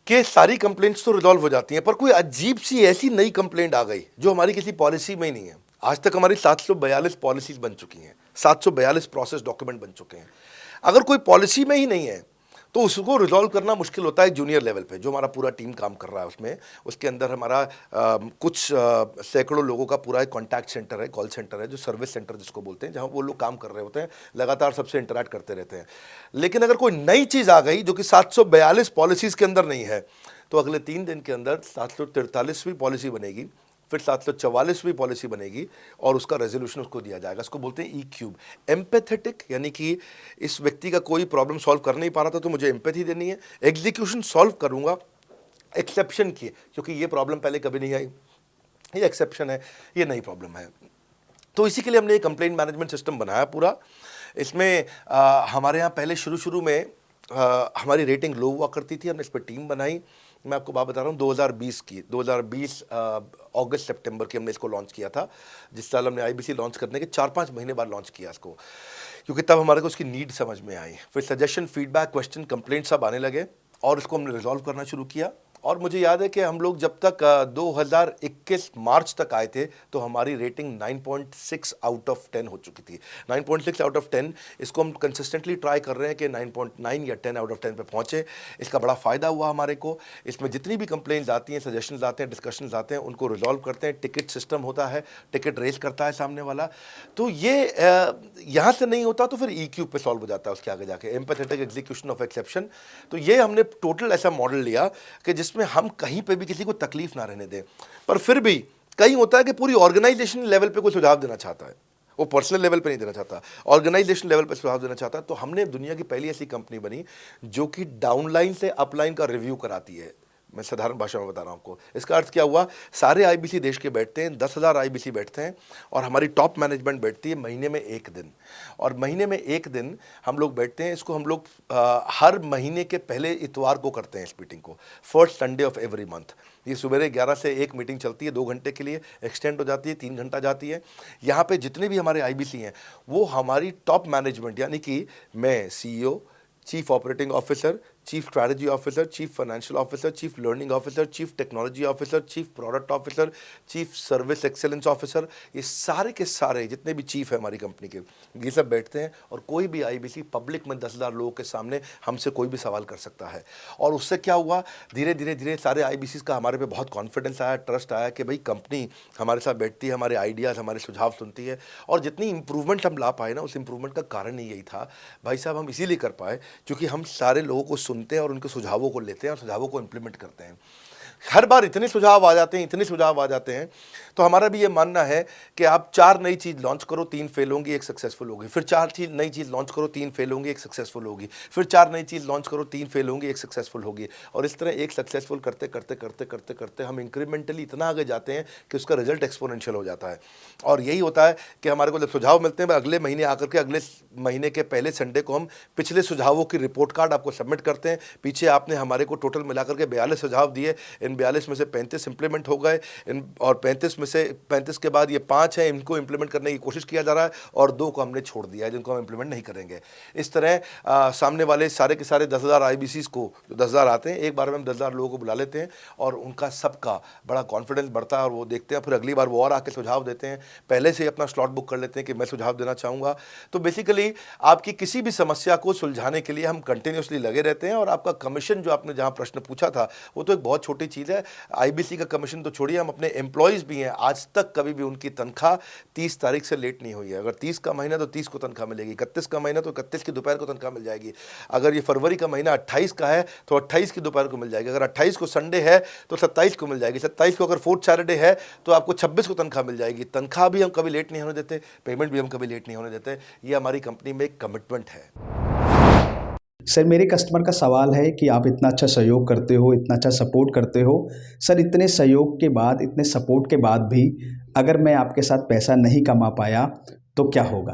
कि सारी कंप्लेंट्स तो रिजॉल्व हो जाती हैं, पर कोई अजीब सी ऐसी नई कंप्लेंट आ गई जो हमारी किसी पॉलिसी में ही नहीं है। आज तक हमारी 742 पॉलिसीज बन चुकी हैं, 742 प्रोसेस डॉक्यूमेंट बन चुके हैं। अगर कोई पॉलिसी में ही नहीं है तो उसको रिजॉल्व करना मुश्किल होता है जूनियर लेवल पे, जो हमारा पूरा टीम काम कर रहा है उसमें। उसके अंदर हमारा कुछ सैकड़ों लोगों का पूरा एक कॉन्टैक्ट सेंटर है, कॉल सेंटर है, जो सर्विस सेंटर जिसको बोलते हैं, जहाँ वो लोग काम कर रहे होते हैं, लगातार सबसे इंटरैक्ट करते रहते हैं। लेकिन अगर कोई नई चीज़ आ गई जो कि 742 पॉलिसीज़ के अंदर नहीं है, तो अगले 3 दिन के अंदर 743वीं पॉलिसी बनेगी, फिर 744वीं पॉलिसी बनेगी, और उसका रेजोल्यूशन उसको दिया जाएगा। इसको बोलते हैं E-क्यूब। एम्पैथेटिक यानी कि इस व्यक्ति का कोई प्रॉब्लम सॉल्व कर नहीं पा रहा था तो मुझे एम्पैथी देनी है। एग्जीक्यूशन सॉल्व करूंगा एक्सेप्शन की, क्योंकि ये प्रॉब्लम पहले कभी नहीं आई, ये एक्सेप्शन है, ये नई प्रॉब्लम है। तो इसी के लिए हमने एक कंप्लेंट मैनेजमेंट सिस्टम बनाया पूरा। इसमें हमारे यहाँ पहले शुरू में हमारी रेटिंग लो हुआ करती थी, हमने इस पर टीम बनाई। मैं आपको बात बता रहा हूँ 2020 अगस्त सितंबर की हमने इसको लॉन्च किया था। जिस साल हमने आईबीसी लॉन्च करने के 4-5 महीने बाद लॉन्च किया इसको, क्योंकि तब हमारे को उसकी नीड समझ में आई। फिर सजेशन, फीडबैक, क्वेश्चन, कंप्लेंट सब आने लगे, और इसको हमने रिजॉल्व करना शुरू किया। और मुझे याद है कि हम लोग जब तक 2021 मार्च तक आए थे तो हमारी रेटिंग 9.6 आउट ऑफ 10 हो चुकी थी। 9.6 आउट ऑफ 10, इसको हम कंसिस्टेंटली ट्राई कर रहे हैं कि 9.9 या 10 आउट ऑफ 10 पे पहुँचे। इसका बड़ा फ़ायदा हुआ हमारे को। इसमें जितनी भी कंप्लेंट्स आती हैं, सजेशंस आते हैं, डिस्कशंस आते हैं, उनको रिजॉल्व करते हैं। टिकट सिस्टम होता है, टिकट रेज करता है सामने वाला। तो ये यहाँ से नहीं होता तो फिर E-क्यूब पे सॉल्व हो जाता है उसके आगे जाके, एम्पैथेटिक एग्जीक्यूशन ऑफ एक्सेप्शन। तो ये हमने टोटल ऐसा मॉडल लिया कि जिसमें हम कहीं पे भी किसी को तकलीफ ना रहने दें। पर फिर भी कहीं होता है कि पूरी ऑर्गेनाइजेशन लेवल पे कोई सुझाव देना चाहता है, वो पर्सनल लेवल पे नहीं देना चाहता, ऑर्गेनाइजेशन लेवल पे सुझाव देना चाहता है। तो हमने दुनिया की पहली ऐसी कंपनी बनी जो कि डाउनलाइन से अपलाइन का रिव्यू कराती है। मैं साधारण भाषा में बता रहा हूँ आपको। इसका अर्थ क्या हुआ? सारे आईबीसी देश के बैठते हैं, 10,000 आईबीसी बैठते हैं, और हमारी टॉप मैनेजमेंट बैठती है महीने में 1 दिन। और महीने में 1 दिन हम लोग बैठते हैं। इसको हम लोग हर महीने के पहले इतवार को करते हैं इस मीटिंग को, first Sunday off every month. ये सुबह 11 से 1 मीटिंग चलती है, 2 घंटे के लिए एक्सटेंड हो जाती है, 3 घंटा जाती है। यहाँ पे जितने भी हमारे आईबीसी हैं वो हमारी टॉप मैनेजमेंट, यानी कि मैं CEO, chief operating officer, chief strategy officer, chief financial officer, chief learning officer, chief technology officer, chief product officer, chief service excellence officer, ये सारे के सारे जितने भी चीफ है हमारी कंपनी के, ये सब बैठते हैं और कोई भी आईबीसी पब्लिक में 10,000 लोगों के सामने हमसे कोई भी सवाल कर सकता है। और उससे क्या हुआ, धीरे धीरे धीरे सारे आईबीसी का हमारे पे बहुत कॉन्फिडेंस आया, ट्रस्ट आया कि भाई कंपनी हमारे साथ बैठती है, हमारे आइडियाज़, हमारे सुझाव सुनती है। और जितनी इंप्रूवमेंट हम ला पाए ना, उस इंप्रूवमेंट का कारण ही यही था भाई साहब, हम इसीलिए कर पाए क्योंकि हम सारे लोगों को सुनते हैं और उनके सुझावों को लेते हैं और सुझावों को इम्प्लीमेंट करते हैं। हर बार इतने सुझाव आ जाते हैं, इतने सुझाव आ जाते हैं, तो हमारा भी ये मानना है कि आप 4 नई चीज़ लॉन्च करो, 3 फेल होंगी, 1 सक्सेसफुल होगी, फिर 4 नई चीज़ लॉन्च करो, 3 फेल होंगी, 1 सक्सेसफुल होगी, फिर 4 नई चीज़ लॉन्च करो, 3 फेल होंगी, 1 सक्सेसफुल होगी। और इस तरह एक सक्सेसफुल करते करते करते करते करते हम इंक्रीमेंटली इतना आगे जाते हैं कि उसका रिजल्ट एक्सपोनेंशियल हो जाता है। और यही होता है कि हमारे को जब सुझाव मिलते हैं, अगले महीने आकर के अगले महीने के पहले संडे को हम पिछले सुझावों की रिपोर्ट कार्ड आपको सबमिट करते हैं। पीछे आपने हमारे को टोटल मिलाकर के 42 सुझाव दिए, इन 42 में से 35 इंप्लीमेंट हो गए, और 35 में से 35 के बाद ये 5 हैं, इनको इंप्लीमेंट करने की कोशिश किया जा रहा है, और 2 को हमने छोड़ दिया है जिनको हम इंप्लीमेंट नहीं करेंगे। इस तरह सामने वाले सारे के सारे 10,000 आईबीसीज को, जो 10,000 आते हैं, एक बार में हम 10,000 लोगों को बुला लेते हैं और उनका सबका बड़ा कॉन्फिडेंस बढ़ता है और वो देखते हैं, फिर अगली बार वो और आके सुझाव देते हैं, पहले से ही अपना स्लॉट बुक कर लेते हैं कि मैं सुझाव देना चाहूँगा। तो बेसिकली आपकी किसी भी समस्या को सुलझाने के लिए हम कंटिन्यूसली लगे रहते हैं। और आपका कमीशन, जो आपने जहाँ प्रश्न पूछा था, वो तो एक बहुत छोटी चीज़ है। आईबीसी का कमीशन तो छोड़िए, हम अपने एम्प्लॉयज़ भी हैं, आज तक कभी भी उनकी तनख्वाह 30 तारीख से लेट नहीं हुई है। अगर 30 का महीना तो 30 को तनख्वाह मिलेगी, 31 का महीना तो 31 की दोपहर को तनख्वाह मिल जाएगी। अगर ये फरवरी का महीना 28 का है तो 28 की दोपहर को मिल जाएगी। अगर 28 को संडे है तो 27 को मिल जाएगी। 27 को अगर फोर्थ सैटरडे है तो आपको 26 को तनख्वाह मिल जाएगी। तनख्वाह भी हम कभी लेट नहीं होने देते, पेमेंट भी हम कभी लेट नहीं होने देते। ये हमारी कंपनी में एक कमिटमेंट है। सर, मेरे कस्टमर का सवाल है कि आप इतना अच्छा सहयोग करते हो, इतना अच्छा सपोर्ट करते हो, सर इतने सहयोग के बाद, इतने सपोर्ट के बाद भी अगर मैं आपके साथ पैसा नहीं कमा पाया तो क्या होगा?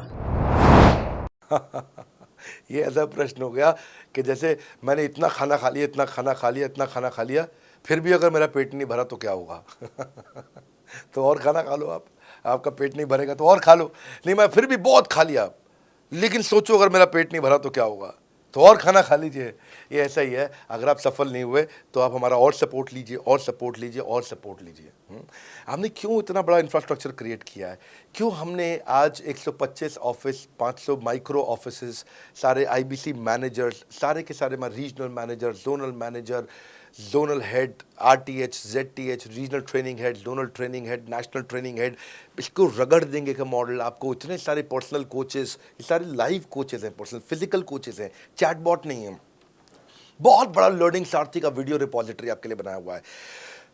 ये ऐसा प्रश्न हो गया कि जैसे मैंने इतना खाना खा लिया, इतना खाना खा लिया, इतना खाना खा लिया, फिर भी अगर मेरा पेट नहीं भरा तो क्या होगा? तो और खाना खा लो आप, आपका पेट नहीं भरेगा तो और खा लो। नहीं, मैं फिर भी बहुत खा लिया, लेकिन सोचो अगर मेरा पेट नहीं भरा तो क्या होगा? तो और खाना खा लीजिए। ये ऐसा ही है, अगर आप सफल नहीं हुए तो आप हमारा और सपोर्ट लीजिए, और सपोर्ट लीजिए, और सपोर्ट लीजिए। हमने क्यों इतना बड़ा इंफ्रास्ट्रक्चर क्रिएट किया है? क्यों हमने आज 125 ऑफिस, 500 माइक्रो ऑफिसेस, सारे आईबीसी मैनेजर्स, सारे के सारे regional manager, zonal manager, zonal head, RTH, ZTH, regional training head, zonal training head, national training head, इसको रगड़ देंगे का मॉडल आपको। इतने सारे पर्सनल कोचेस, ये सारे लाइव कोचेस हैं, पर्सनल फिजिकल कोचेस हैं, चैटबॉट नहीं है। बहुत बड़ा लर्निंग सारथी का वीडियो रिपोजिटरी आपके लिए बनाया हुआ है।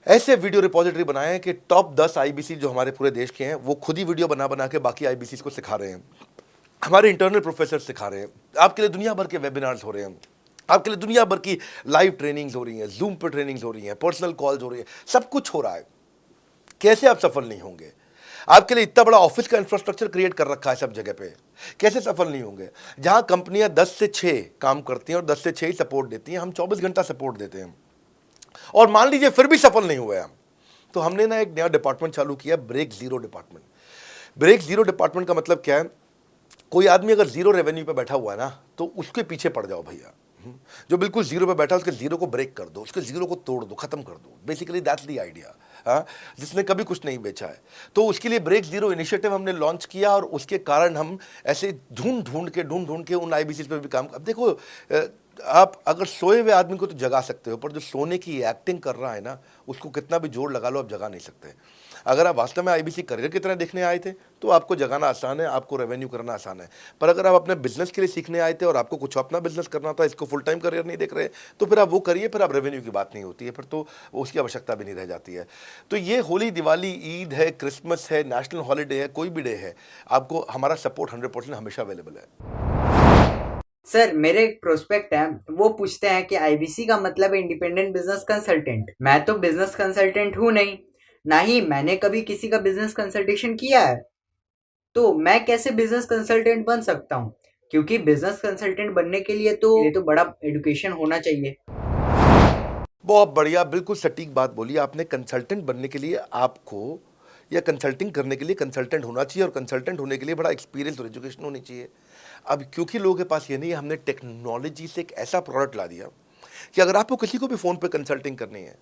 ऐसे वीडियो रिपोजिटरी बनाए हैं कि टॉप 10 आईबीसी जो हमारे पूरे देश के हैं, वो खुद ही वीडियो बना बना के बाकी आईबीसी को सिखा रहे हैं। हमारे इंटरनल प्रोफेसर सिखा रहे हैं, आपके लिए दुनिया भर के वेबिनार्स हो रहे हैं, आपके लिए दुनिया भर की लाइव ट्रेनिंग्स हो रही हैं, जूम पर ट्रेनिंग्स हो रही हैं, पर्सनल कॉल्स हो रही है, सब कुछ हो रहा है। कैसे आप सफल नहीं होंगे? आपके लिए इतना बड़ा ऑफिस का इंफ्रास्ट्रक्चर क्रिएट कर रखा है सब जगह पे, कैसे सफल नहीं होंगे? जहां कंपनियां 10 से 6 काम करती हैं और 10 से 6 ही सपोर्ट देती हैं, हम 24 घंटा सपोर्ट देते हैं। और मान लीजिए फिर भी सफल नहीं हुए हम, तो हमने ना एक नया डिपार्टमेंट चालू किया, break zero department. Break zero department का मतलब क्या है? कोई आदमी अगर जीरो रेवेन्यू पे बैठा हुआ है ना, तो उसके पीछे पड़ जाओ भैया। जो बिल्कुल जीरो पे बैठा है, उसके जीरो को ब्रेक कर दो, उसके जीरो को तोड़ दो, खत्म कर दो। Basically that's the idea. हाँ, जिसने कभी कुछ नहीं बेचा है, तो उसके लिए ब्रेक जीरो इनिशिएटिव हमने लॉन्च किया। और उसके कारण हम ऐसे ढूंढ ढूंढ के उन आईबीसी पे भी काम। अब देखो, आप अगर सोए हुए आदमी को तो जगा सकते हो, पर जो सोने की एक्टिंग कर रहा है ना, उसको कितना भी जोर लगा लो, आप जगा नहीं सकते। अगर आप वास्तव में आईबीसी करियर की तरह देखने आए थे तो आपको जगाना आसान है, आपको रेवेन्यू करना आसान है। पर अगर आप अपने बिजनेस के लिए सीखने आए थे और आपको कुछ अपना बिजनेस करना था, इसको फुल टाइम करियर नहीं देख रहे, तो फिर आप वो करिए, फिर आप रेवेन्यू की बात नहीं होती है, फिर तो उसकी आवश्यकता भी नहीं रह जाती है। तो ये होली, दिवाली, ईद है, क्रिसमस है, नेशनल हॉलीडे है, कोई भी डे है, आपको हमारा सपोर्ट 100% हमेशा अवेलेबल है। सर, मेरे एक प्रोस्पेक्ट है, वो पूछते हैं कि आईबीसी का मतलब है इंडिपेंडेंट बिजनेस कंसल्टेंट। मैं तो बिजनेस कंसल्टेंट हूँ नहीं, ना ही मैंने कभी किसी का बिजनेस कंसल्टेशन किया है, तो मैं कैसे बिजनेस कंसल्टेंट बन सकता हूँ? क्योंकि बिजनेस कंसल्टेंट बनने के लिए तो बड़ा एजुकेशन होना चाहिए। बहुत बढ़िया, बिल्कुल सटीक बात बोली आपने। कंसल्टेंट बनने के लिए आपको, या कंसल्टिंग करने के लिए कंसल्टेंट होना चाहिए, और कंसल्टेंट होने के लिए बड़ा एक्सपीरियंस और एजुकेशन होनी चाहिए। अब क्योंकि लोगों के पास ये नहीं है, हमने टेक्नोलॉजी से एक ऐसा प्रोडक्ट ला दिया कि अगर आपको किसी को भी फ़ोन पे कंसल्टिंग करनी है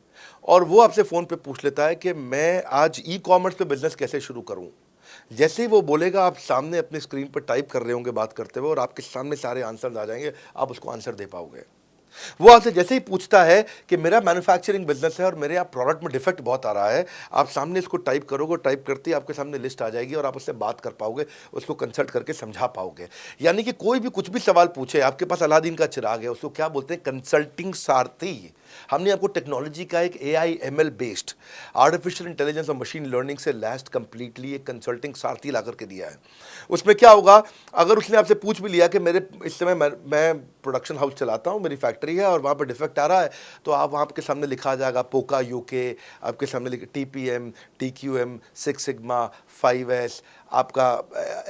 और वो आपसे फ़ोन पे पूछ लेता है कि मैं आज ई कॉमर्स पे बिज़नेस कैसे शुरू करूं, जैसे ही वो बोलेगा आप सामने अपनी स्क्रीन पर टाइप कर रहे होंगे बात करते हुए और आपके सामने सारे आंसर आ जाएंगे, आप उसको आंसर दे पाओगे। वो आपसे जैसे ही पूछता है कि मेरा मैन्युफैक्चरिंग बिजनेस है और मेरे आप प्रोडक्ट में डिफेक्ट बहुत आ रहा है, आप सामने इसको टाइप करोगे, टाइप करते ही आपके सामने लिस्ट आ जाएगी और आप उससे बात कर पाओगे, उसको कंसल्ट करके समझा पाओगे। यानी कि कोई भी कुछ भी सवाल पूछे, आपके पास अलादीन का चिराग है, उसको क्या बोलते हैं, कंसल्टिंग सारथी। हमने आपको टेक्नोलॉजी का एक AI ML based artificial intelligence और मशीन लर्निंग से लैस्ड कंप्लीटली एक कंसल्टिंग सारथी ला करके दिया है। उसमें क्या होगा, अगर उसने आपसे पूछ भी लिया कि मेरे इस समय मैं प्रोडक्शन हाउस चलाता हूँ, मेरी फैक्ट्री है और वहाँ पर डिफेक्ट आ रहा है, तो आप वहाँ के सामने लिखा आ जाएगा पोका UK, आपके सामने TPM, TQM, 6 सिग्मा, 5S, आपका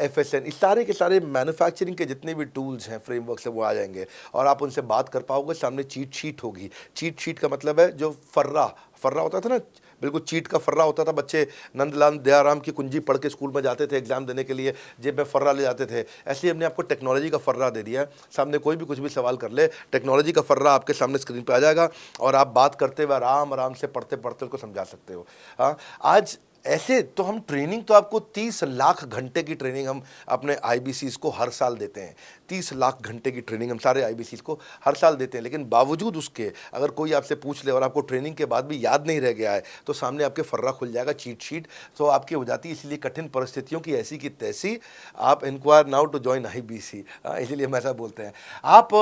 FSN, इस सारे के सारे मैन्युफैक्चरिंग के जितने भी टूल्स हैं, फ्रेमवर्क से वो आ जाएंगे और आप उनसे बात कर पाओगे। सामने चीट शीट होगी। चीट शीट का मतलब है जो फर्रा होता था ना, बिल्कुल चीट का फर्रा होता था। बच्चे नंदलाल दयाराम की कुंजी पढ़ के स्कूल में जाते थे एग्जाम देने के लिए, जेब में फर्रा ले जाते थे। ऐसे ही हमने आपको टेक्नोलॉजी का फर्रा दे दिया है। सामने कोई भी कुछ भी सवाल कर ले, टेक्नोलॉजी का फर्रा आपके सामने स्क्रीन पे आ जाएगा और आप बात करते हुए आराम से पढ़ते पढ़ते उसको समझा सकते हो। हाँ, आज ऐसे तो हम ट्रेनिंग तो आपको 30 लाख घंटे की ट्रेनिंग हम अपने IBCs को हर साल देते हैं। 30 लाख घंटे की ट्रेनिंग हम सारे IBCs को हर साल देते हैं। लेकिन बावजूद उसके अगर कोई आपसे पूछ ले और आपको ट्रेनिंग के बाद भी याद नहीं रह गया है, तो सामने आपके फर्रा खुल जाएगा, चीट शीट तो आपकी हो जाती है। इसलिए कठिन परिस्थितियों की ऐसी की तैसी, आप enquire now to join IBC, इसीलिए हम ऐसा बोलते हैं। आप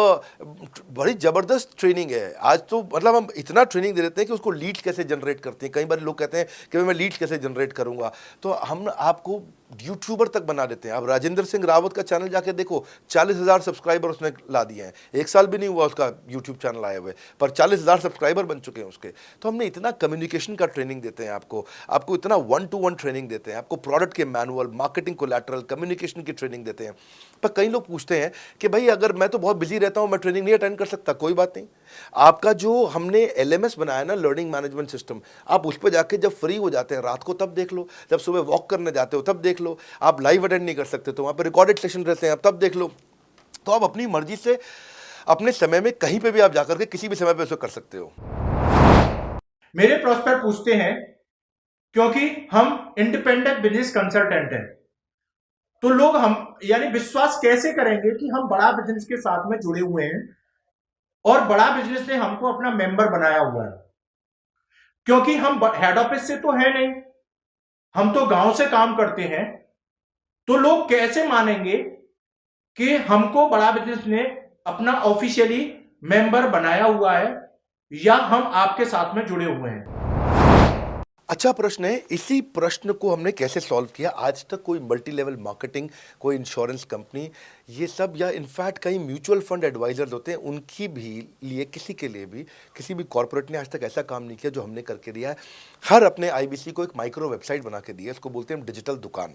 बड़ी ज़बरदस्त ट्रेनिंग है आज तो, मतलब हम इतना ट्रेनिंग दे देते हैं कि उसको लीड्स कैसे जनरेट करते हैं। कई बार लोग कहते हैं कि मैं लीड्स कैसे जनरेट करूंगा, तो हम आपको यूट्यूबर तक बना देते हैं। अब राजेंद्र सिंह रावत का चैनल जाके देखो, 40,000 सब्सक्राइबर उसने ला दिए हैं। 1 साल भी नहीं हुआ उसका यूट्यूब चैनल आए हुए, पर 40,000 सब्सक्राइबर बन चुके हैं उसके। तो हमने इतना कम्युनिकेशन का ट्रेनिंग देते हैं आपको इतना 1-to-1 ट्रेनिंग देते हैं, आपको प्रोडक्ट के मैनुअल, मार्केटिंग कोलैटरल, कम्युनिकेशन की ट्रेनिंग देते हैं। पर कई लोग पूछते हैं कि भाई अगर मैं तो बहुत बिजी रहता हूँ, मैं ट्रेनिंग नहीं अटेंड कर सकता। कोई बात नहीं, आपका जो हमने LMS बनाया ना, लर्निंग मैनेजमेंट सिस्टम, आप उस पर जाके जब फ्री हो जाते हैं रात को तब देख लो, जब सुबह वॉक करने जाते हो तब देख लो। आप लाइव अटेंड नहीं कर सकते तो वहाँ पर रिकॉर्डेड सेशन रहते हैं, आप तब देख लो। तो आप अपनी मर्जी से अपने समय में कहीं पे भी आप जाकर के किसी भी समय पे उसको कर सकते हो। मेरे प्रोस्पेक्ट पूछते हैं, क्योंकि हम इंडिपेंडेंट बिजनेस कंसल्टेंट हैं, तो लोग हम यानी विश्वास कैसे करेंगे कि हम बड़ा बिजनेस के साथ में जुड़े हुए हैं और बड़ा बिजनेस ने हमको अपना मेंबर बनाया हुआ है। क्योंकि हम हेड ऑफिस से तो है नहीं, हम तो गांव से काम करते हैं, तो लोग कैसे मानेंगे कि हमको बड़ा बिजनेस ने अपना ऑफिशियली मेंबर बनाया हुआ है या हम आपके साथ में जुड़े हुए हैं। अच्छा प्रश्न है। इसी प्रश्न को हमने कैसे सॉल्व किया, आज तक कोई मल्टी लेवल मार्केटिंग, कोई इंश्योरेंस कंपनी, ये सब, या इनफैक्ट कई म्यूचुअल फंड एडवाइजर्स होते हैं, उनकी भी लिए किसी के लिए भी किसी भी कॉर्पोरेट ने आज तक ऐसा काम नहीं किया जो हमने करके दिया है। हर अपने IBC को एक माइक्रो वेबसाइट बना के दी है, इसको बोलते हैं डिजिटल दुकान।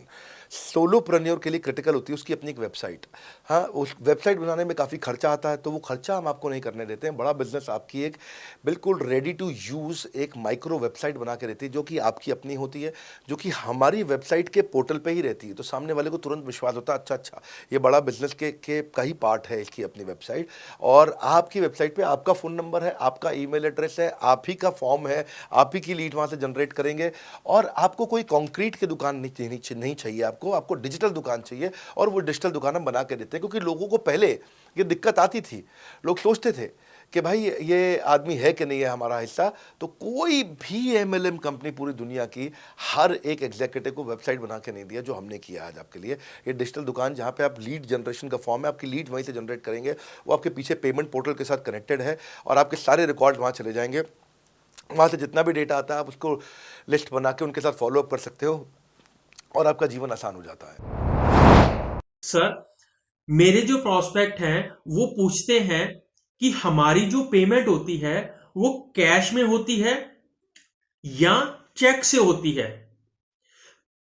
सोलोप्रेन्योर के लिए क्रिटिकल होती है उसकी अपनी एक वेबसाइट। हाँ, उस वेबसाइट बनाने में काफ़ी खर्चा आता है, तो वो खर्चा हम आपको नहीं करने देते हैं। बड़ा बिजनेस आपकी एक बिल्कुल रेडी टू यूज़ एक माइक्रो वेबसाइट बना के रहती है, जो कि आपकी अपनी होती है, जो कि हमारी वेबसाइट के पोर्टल पे ही रहती है। तो सामने वाले को तुरंत विश्वास होता है, अच्छा ये बड़ा बिजनेस के का ही पार्ट है इसकी अपनी वेबसाइट। और आपकी वेबसाइट पे आपका फ़ोन नंबर है, आपका ईमेल एड्रेस है, आप ही का फॉर्म है, आप ही की लीड वहाँ से जनरेट करेंगे। और आपको कोई कॉन्क्रीट की दुकान नहीं चाहिए, आपको डिजिटल दुकान चाहिए। और वो डिजिटल दुकान हम बना के देते हैं, क्योंकि लोगों को पहले ये दिक्कत आती थी, लोग सोचते थे कि भाई ये आदमी है कि नहीं है हमारा हिस्सा। तो कोई भी MLM कंपनी पूरी दुनिया की हर एक एग्जीक्यूटिव को वेबसाइट बना के नहीं दिया जो हमने किया आज आपके लिए। ये डिजिटल दुकान जहाँ पे आप लीड जनरेशन का फॉर्म है, आपकी लीड वहीं से जनरेट करेंगे, वो आपके पीछे पेमेंट पोर्टल के साथ कनेक्टेड है और आपके सारे रिकॉर्ड वहाँ चले जाएंगे। वहाँ से जितना भी डेटा आता है आप उसको लिस्ट बना के उनके साथ फॉलोअप कर सकते हो और आपका जीवन आसान हो जाता है। सर, मेरे जो प्रोस्पेक्ट हैं वो पूछते हैं कि हमारी जो पेमेंट होती है वो कैश में होती है या चेक से होती है।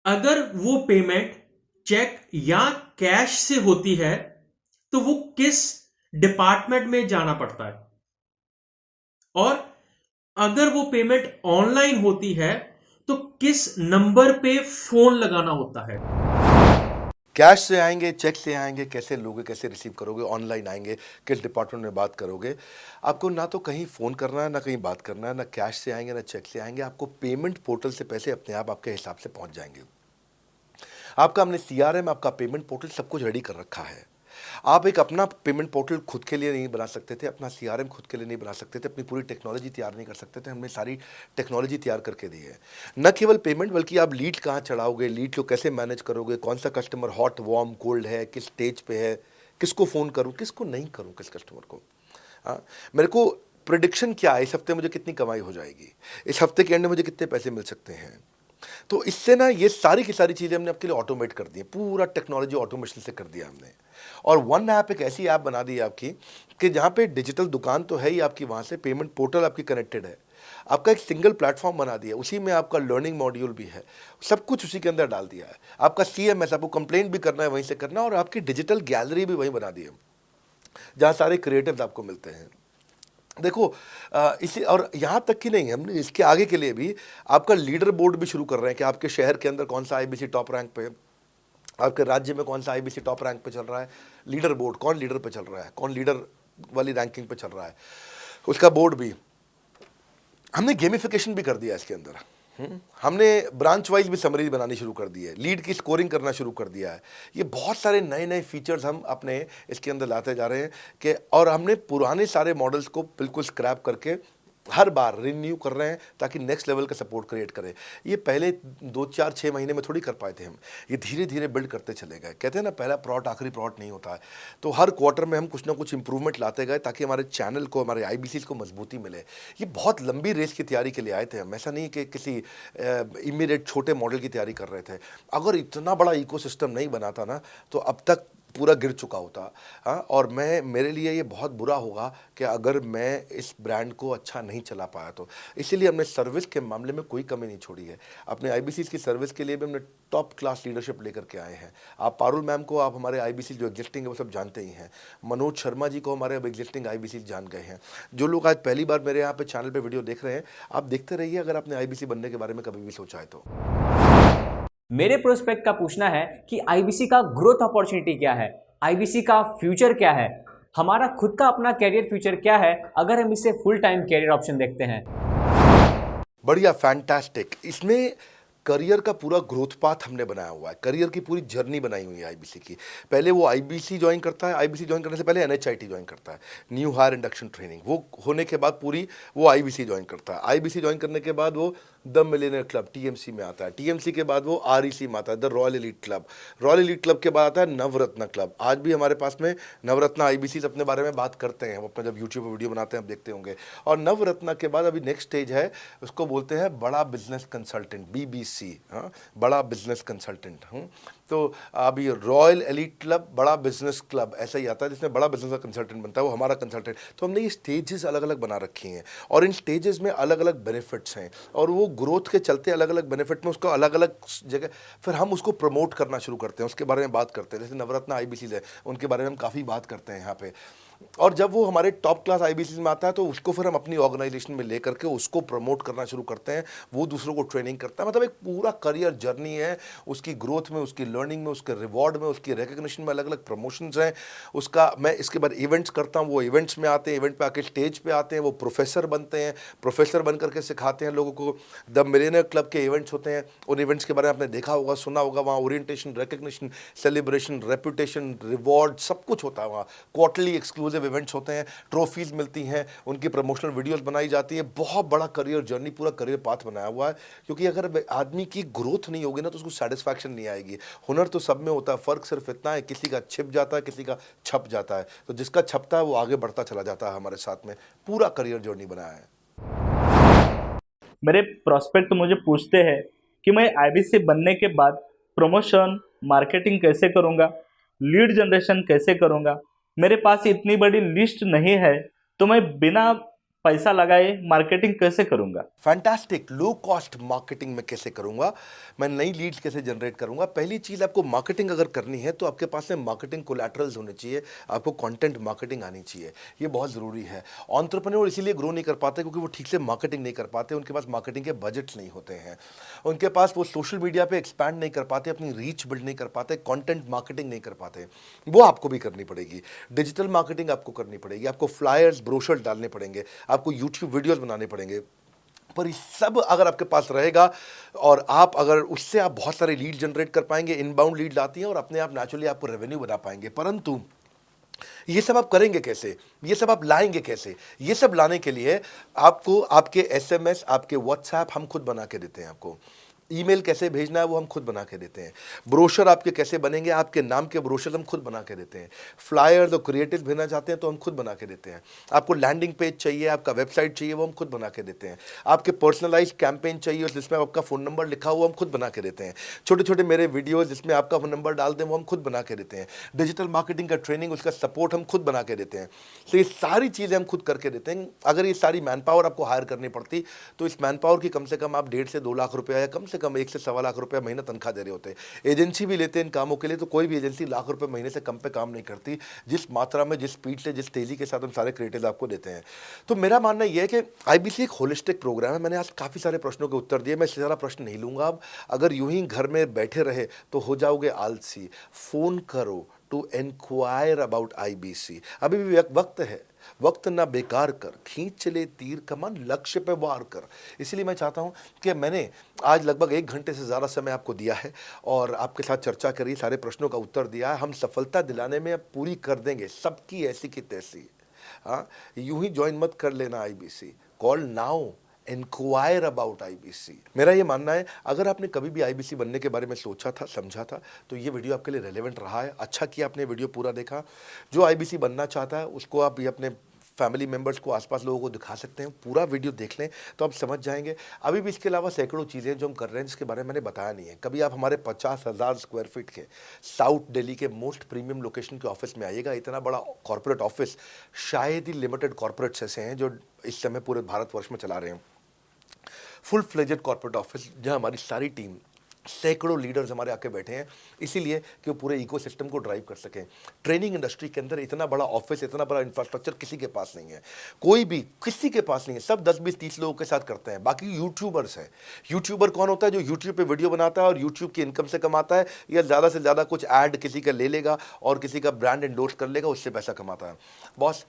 अगर वो पेमेंट चेक या कैश से होती है तो वो किस डिपार्टमेंट में जाना पड़ता है, और अगर वो पेमेंट ऑनलाइन होती है तो किस नंबर पे फोन लगाना होता है। कैश से आएंगे, चेक से आएंगे, कैसे लोगे, कैसे रिसीव करोगे, ऑनलाइन आएंगे, किस डिपार्टमेंट में बात करोगे। आपको ना तो कहीं फ़ोन करना है, ना कहीं बात करना है, ना कैश से आएंगे, ना चेक से आएंगे। आपको पेमेंट पोर्टल से पैसे अपने आप आपके हिसाब से पहुंच जाएंगे। आपका हमने CRM, आपका पेमेंट पोर्टल सब कुछ रेडी कर रखा है। आप एक अपना पेमेंट पोर्टल खुद के लिए नहीं बना सकते थे, अपना CRM खुद के लिए नहीं बना सकते थे, अपनी पूरी टेक्नोलॉजी तैयार नहीं कर सकते थे। हमने सारी टेक्नोलॉजी तैयार करके दी है। न केवल पेमेंट, बल्कि आप लीड कहाँ चढ़ाओगे, लीड को कैसे मैनेज करोगे, कौन सा कस्टमर हॉट, वार्म, कोल्ड है, किस स्टेज पे है, किसको फ़ोन करूँ, किसको नहीं करूँ, किस कस्टमर को। हाँ, मेरे को प्रिडिक्शन क्या है, इस हफ्ते मुझे कितनी कमाई हो जाएगी, इस हफ्ते के एंड में मुझे कितने पैसे मिल सकते हैं। तो इससे ना ये सारी की सारी चीज़ें हमने आपके लिए ऑटोमेट कर दी है, पूरा टेक्नोलॉजी ऑटोमेशन से कर दिया हमने। और वन ऐप एक ऐसी ऐप बना दी है आपकी कि जहाँ पे डिजिटल दुकान तो है ही आपकी, वहाँ से पेमेंट पोर्टल आपकी कनेक्टेड है, आपका एक सिंगल प्लेटफॉर्म बना दिया, उसी में आपका लर्निंग मॉड्यूल भी है, सब कुछ उसी के अंदर डाल दिया है। आपका CMS, आपको कंप्लेंट भी करना है वहीं से करना, और आपकी डिजिटल गैलरी भी वहीं बना दी है, जहाँ सारे क्रिएटिव्स आपको मिलते हैं। देखो इसी, और यहाँ तक कि नहीं, हमने इसके आगे के लिए भी आपका लीडर बोर्ड भी शुरू कर रहे हैं कि आपके शहर के अंदर कौन सा IBC टॉप रैंक पे, आपके राज्य में कौन सा IBC टॉप रैंक पे चल रहा है, लीडर बोर्ड कौन लीडर पे चल रहा है, कौन लीडर वाली रैंकिंग पे चल रहा है, उसका बोर्ड भी। हमने गेमिफिकेशन भी कर दिया इसके अंदर। हमने ब्रांच वाइज भी समरी बनानी शुरू कर दी है, लीड की स्कोरिंग करना शुरू कर दिया है। ये बहुत सारे नए नए फीचर्स हम अपने इसके अंदर लाते जा रहे हैं कि, और हमने पुराने सारे मॉडल्स को बिल्कुल स्क्रैप करके हर बार रिन्यू कर रहे हैं ताकि नेक्स्ट लेवल का सपोर्ट क्रिएट करें। ये पहले 2, 4, 6 महीने में थोड़ी कर पाए थे हम, ये धीरे धीरे बिल्ड करते चले गए। कहते हैं ना, पहला प्लॉट आखिरी प्लॉट नहीं होता है। तो हर क्वार्टर में हम कुछ ना कुछ इंप्रूवमेंट लाते गए ताकि हमारे चैनल को, हमारे IBCs को मजबूती मिले। ये बहुत लंबी रेस की तैयारी के लिए आए थे हम, ऐसा नहीं कि किसी इमीडिएट छोटे मॉडल की तैयारी कर रहे थे। अगर इतना बड़ा इकोसिस्टम नहीं बनाता ना तो अब तक पूरा गिर चुका होता। हाँ, और मेरे लिए ये बहुत बुरा होगा कि अगर मैं इस ब्रांड को अच्छा नहीं चला पाया तो। इसीलिए हमने सर्विस के मामले में कोई कमी नहीं छोड़ी है। अपने IBCs की सर्विस के लिए भी हमने टॉप क्लास लीडरशिप लेकर के आए हैं। आप पारुल मैम को, आप हमारे IBC जो एग्जिस्टिंग है वो सब जानते ही हैं। मनोज शर्मा जी को हमारे अब एग्जिस्टिंग IBC जान गए हैं। जो लोग आज पहली बार मेरे यहाँ पे चैनल पे वीडियो देख रहे हैं, आप देखते रहिए अगर आपने IBC बनने के बारे में कभी भी सोचा है तो। मेरे प्रोस्पेक्ट का पूछना है कि IBC का ग्रोथ अपॉर्चुनिटी क्या है, IBC का फ्यूचर क्या है, हमारा खुद का अपना कैरियर फ्यूचर क्या है अगर हम इसे फुल टाइम कैरियर ऑप्शन देखते हैं। बढ़िया, फैंटास्टिक। इसमें करियर का पूरा ग्रोथ पाथ हमने बनाया हुआ है, करियर की पूरी जर्नी बनाई हुई है IBC की। पहले वो IBC ज्वाइन करता है, IBC ज्वाइन करने से पहले NHIT ज्वाइन करता है, न्यू हायर इंडक्शन ट्रेनिंग। वो होने के बाद पूरी वो IBC ज्वाइन करता है। IBC ज्वाइन करने के बाद वो द मिलेनियर क्लब TMC में आता है। TMC के बाद वो REC में आता है, the royal elite club. Royal elite club के बाद आता है नवरत्न क्लब। आज भी हमारे पास में नवरत्न IBCs अपने बारे में बात करते हैं, वो अपना जब यूट्यूब पर वीडियो बनाते हैं आप देखते होंगे। और नवरत्न के बाद अभी नेक्स्ट स्टेज है, उसको बोलते हैं बड़ा बिजनेस कंसल्टेंट, BBC। हाँ, बड़ा बिजनेस कंसल्टेंट। तो अभी रॉयल एलीट क्लब, बड़ा बिजनेस क्लब, ऐसा ही आता है जिसमें बड़ा बिजनेस का कंसल्टेंट बनता है, वो हमारा कंसल्टेंट। तो हमने ये स्टेजेस अलग अलग बना रखी हैं और इन स्टेजेस में अलग अलग बेनिफिट्स हैं और वो ग्रोथ के चलते अलग अलग बेनिफिट में उसको अलग अलग जगह फिर हम उसको प्रमोट करना शुरू करते हैं, उसके बारे में बात करते हैं। जैसे नवरत्न IBCs है, उनके बारे में हम काफ़ी बात करते हैं यहाँ पे। और जब वो हमारे टॉप क्लास IBCs में आता है तो उसको फिर हम अपनी ऑर्गेनाइजेशन में लेकर के उसको प्रमोट करना शुरू करते हैं, वो दूसरों को ट्रेनिंग करता है। मतलब एक पूरा करियर जर्नी है, उसकी ग्रोथ में, उसकी लर्निंग में, उसके रिवॉर्ड में, उसकी रिकग्निशन में अलग अलग प्रमोशंस हैं उसका। मैं इसके बाद इवेंट्स करता हूँ, वो इवेंट्स में आते हैं, इवेंट पे आके स्टेज पे आते हैं, वो प्रोफेसर बनते हैं, प्रोफेसर बन करके सिखाते हैं लोगों को। द मिलेनियर क्लब के इवेंट्स होते हैं, उन इवेंट्स के बारे में आपने देखा होगा, सुना होगा। वहाँ orientation, recognition, celebration, reputation, reward सब कुछ होता है वहाँ। क्वार्टरली एक्सक्लूसिव इवेंट्स होते हैं, ट्रॉफीज मिलती हैं, उनकी प्रमोशनल वीडियोस बनाई जाती है। बहुत बड़ा करियर जर्नी, पूरा करियर पाथ बनाया हुआ है। क्योंकि अगर आदमी की ग्रोथ नहीं होगी ना तो उसको सेटिस्फैक्शन नहीं आएगी। हुनर तो सब में होता है, फ़र्क सिर्फ इतना है किसी का छिप जाता है, किसी का छप जाता है। तो जिसका छपता है वो आगे बढ़ता चला जाता है। हमारे साथ में पूरा करियर जर्नी बनाया है। मेरे प्रोस्पेक्ट मुझे पूछते हैं कि मैं IBC बनने के बाद प्रमोशन, मार्केटिंग कैसे करूँगा, लीड जनरेशन कैसे करूँगा। मेरे पास इतनी बड़ी लिस्ट नहीं है, तो मैं बिना पैसा लगाए मार्केटिंग कैसे करूंगा? फैंटास्टिक। लो कॉस्ट मार्केटिंग में कैसे करूंगा, मैं नई लीड्स कैसे जनरेट करूंगा। पहली चीज़, आपको मार्केटिंग अगर करनी है तो आपके पास में मार्केटिंग कोलैटरल्स होने चाहिए, आपको कंटेंट मार्केटिंग आनी चाहिए, ये बहुत ज़रूरी है। एंटरप्रेन्योर इसीलिए ग्रो नहीं कर पाते क्योंकि वो ठीक से मार्केटिंग नहीं कर पाते, उनके पास मार्केटिंग के बजट्स नहीं होते हैं, उनके पास वो सोशल मीडिया पे एक्सपैंड नहीं कर पाते, अपनी रीच बिल्ड नहीं कर पाते, कंटेंट मार्केटिंग नहीं कर पाते। वो आपको भी करनी पड़ेगी। डिजिटल मार्केटिंग आपको करनी पड़ेगी, आपको फ्लायर्स ब्रोशर्स डालने पड़ेंगे, आपको यूट्यूब वीडियोस बनाने पड़ेंगे। पर ये सब अगर आपके पास रहेगा और आप अगर उससे आप बहुत सारे लीड जनरेट कर पाएंगे, इनबाउंड लीड आती हैं और अपने आप नेचुरली आपको रेवेन्यू बना पाएंगे। परंतु ये सब आप करेंगे कैसे, ये सब आप लाएंगे कैसे? ये सब लाने के लिए आपको आपके SMS, आपके व्हाट्सएप हम खुद बना के देते हैं, आपको ईमेल कैसे भेजना है वो हम खुद बना के देते हैं, ब्रोशर आपके कैसे बनेंगे, आपके नाम के ब्रोशर हम खुद बना के देते हैं, फ्लायर्स और क्रिएटिव भेजना चाहते हैं तो हम खुद बना के देते हैं, आपको लैंडिंग पेज चाहिए, आपका वेबसाइट चाहिए वो हम खुद बना के देते हैं, आपके पर्सनलाइज कैंपेन चाहिए जिसमें आपका फ़ोन नंबर लिखा हुआ हम खुद बना के देते हैं, छोटे छोटे मेरे वीडियोज़ जिसमें आपका फ़ोन नंबर डाल दें वो हम खुद बना के देते हैं, डिजिटल मार्केटिंग का ट्रेनिंग उसका सपोर्ट हम खुद बना के देते हैं। तो ये सारी चीज़ें हम खुद करके देते हैं। अगर ये सारी मैन पावर आपको हायर करनी पड़ती तो इस मैन पावर की कम से कम आप 1.5 से 2 लाख रुपया या कम से कम 1 से 1.25 लाख रुपया महीना तनख्वाह दे रहे होते हैं। एजेंसी भी लेते हैं इन कामों के लिए, तो कोई भी एजेंसी लाख रुपए महीने से कम पे काम नहीं करती, जिस मात्रा में, जिस स्पीड से, जिस तेजी के साथ हम सारे क्रिएटिव आपको देते हैं। तो मेरा मानना यह है कि IBC एक होलिस्टिक प्रोग्राम है। मैंने आज काफ़ी सारे प्रश्नों के उत्तर दिए, मैं इससे ज़्यादा प्रश्न नहीं लूँगा। अब अगर यूं ही घर में बैठे रहे तो हो जाओगे आलसी। फ़ोन करो टू इंक्वायर अबाउट IBC। अभी भी वक्त है, वक्त ना बेकार कर, खींच चले तीर कमान, लक्ष्य पे वार कर। इसलिए मैं चाहता हूँ कि मैंने आज लगभग 1 घंटे से ज़्यादा समय आपको दिया है और आपके साथ चर्चा करी, सारे प्रश्नों का उत्तर दिया है। हम सफलता दिलाने में अब पूरी कर देंगे सबकी ऐसी की तैसी। हाँ, यूं ही ज्वाइन मत कर लेना IBC, call now, enquire about IBC। मेरा ये मानना है, अगर आपने कभी भी IBC बनने के बारे में सोचा था, समझा था, तो ये वीडियो आपके लिए रेलेवेंट रहा है। अच्छा किया आपने वीडियो पूरा देखा। जो IBC बनना चाहता है उसको आप ये अपने फैमिली मेम्बर्स को, आसपास लोगों को दिखा सकते हैं। पूरा वीडियो देख लें तो आप समझ जाएंगे। अभी भी इसके अलावा सैकड़ों चीज़ें जो हम कर रहे हैं जिसके बारे में मैंने बताया नहीं है। कभी आप हमारे 50,000 स्क्वायर फीट के साउथ दिल्ली के मोस्ट प्रीमियम लोकेशन के ऑफिस में आइएगा। इतना बड़ा कॉर्पोरेट ऑफिस शायद ही लिमिटेड कॉर्पोरेट्स ऐसे हैं जो इस समय पूरे भारतवर्ष में चला रहे हैं। फुल फ्लेजेड कॉर्पोरेट ऑफिस जहां हमारी सारी टीम, सैकड़ों लीडर्स हमारे आके बैठे हैं, इसीलिए कि वो पूरे इकोसिस्टम को ड्राइव कर सकें। ट्रेनिंग इंडस्ट्री के अंदर इतना बड़ा ऑफिस, इतना बड़ा इंफ्रास्ट्रक्चर किसी के पास नहीं है, कोई भी किसी के पास नहीं है। सब 10, 20, 30 लोगों के साथ करते हैं। बाकी यूट्यूबर्स हैं। यूट्यूबर कौन होता है? जो यूट्यूब पे वीडियो बनाता है और यूट्यूब की इनकम से कमाता है, या ज़्यादा से ज़्यादा कुछ ऐड किसी का ले लेगा और किसी का ब्रांड एंडोर्स कर लेगा, उससे पैसा कमाता है। बॉस,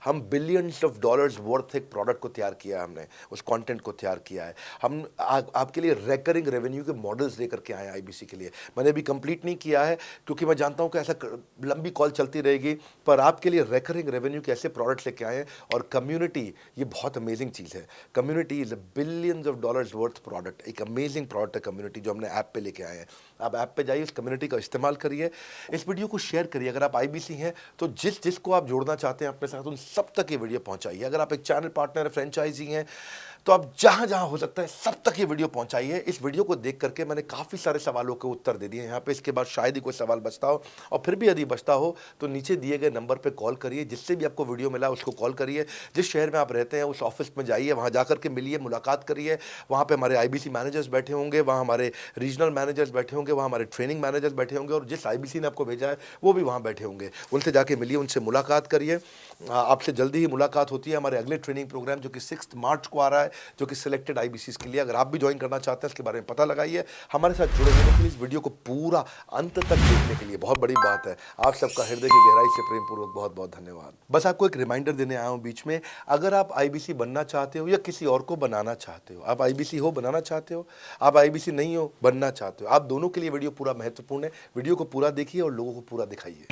हम बिलियंस ऑफ डॉलर्स वर्थ एक प्रोडक्ट को तैयार किया है, हमने उस कंटेंट को तैयार किया है। हम आपके लिए रेकरिंग रेवेन्यू के मॉडल्स लेकर के आए हैं IBC के लिए। मैंने अभी कंप्लीट नहीं किया है क्योंकि मैं जानता हूं कि ऐसा लंबी कॉल चलती रहेगी, पर आपके लिए रेकरिंग रेवेन्यू के ऐसे प्रोडक्ट्स लेके आए हैं। और कम्युनिटी, ये बहुत अमेजिंग चीज़ है। Community is billions of dollars worth product, एक अमेजिंग प्रोडक्ट है कम्युनिटी, जो हमने ऐप पे लेके आए हैं। आप ऐप पे जाइए, उस कम्युनिटी का इस्तेमाल करिए, इस वीडियो को शेयर करिए। अगर आप IBC हैं तो जिसको आप जोड़ना चाहते हैं अपने साथ, उन सब तक ये वीडियो पहुंचाइए। अगर आप एक चैनल पार्टनर, फ्रेंचाइजी हैं, तो आप जहां जहां हो सकता है सब तक ये वीडियो पहुंचाइए। इस वीडियो को देख करके मैंने काफ़ी सारे सवालों के उत्तर दे दिए यहाँ पे। इसके बाद शायद ही कोई सवाल बचता हो, और फिर भी यदि बचता हो तो नीचे दिए गए नंबर पे कॉल करिए। जिससे भी आपको वीडियो मिला उसको कॉल करिए। जिस शहर में आप रहते हैं उस ऑफिस में जाइए, वहाँ जा करके मिलिए, मुलाकात करिए। वहाँ पे हमारे IBC मैनेजर्स बैठे होंगे, वहाँ हमारे रीजनल मैनेजर्स बैठे होंगे, वहाँ हमारे ट्रेनिंग मैनेजर्स बैठे होंगे, और जिस IBC ने आपको भेजा है वो भी वहाँ बैठे होंगे। उनसे जाके मिलिए, उनसे मुलाकात करिए। आपसे जल्दी ही मुलाकात होती है। हमारे अगले ट्रेनिंग प्रोग्राम जो कि 6 मार्च को आ रहा है, जो कि सिलेक्टेड IBCs के लिए, अगर आप भी ज्वाइन करना चाहते हैं इसके बारे में पता लगाइए। हमारे साथ जुड़े रहने के लिए, इस वीडियो को पूरा अंत तक देखने के लिए बहुत बड़ी बात है। आप सबका हृदय की गहराई से प्रेम पूर्वक बहुत बहुत धन्यवाद। बस आपको एक रिमाइंडर देने आया हूं बीच में, अगर आप IBC बनना चाहते हो या किसी और को बनाना चाहते हो, आप IBC हो, बनाना चाहते हो, आप IBC नहीं हो, बनना चाहते हो, आप दोनों के लिए वीडियो पूरा महत्वपूर्ण है। वीडियो को पूरा देखिए और लोगों को पूरा दिखाइए।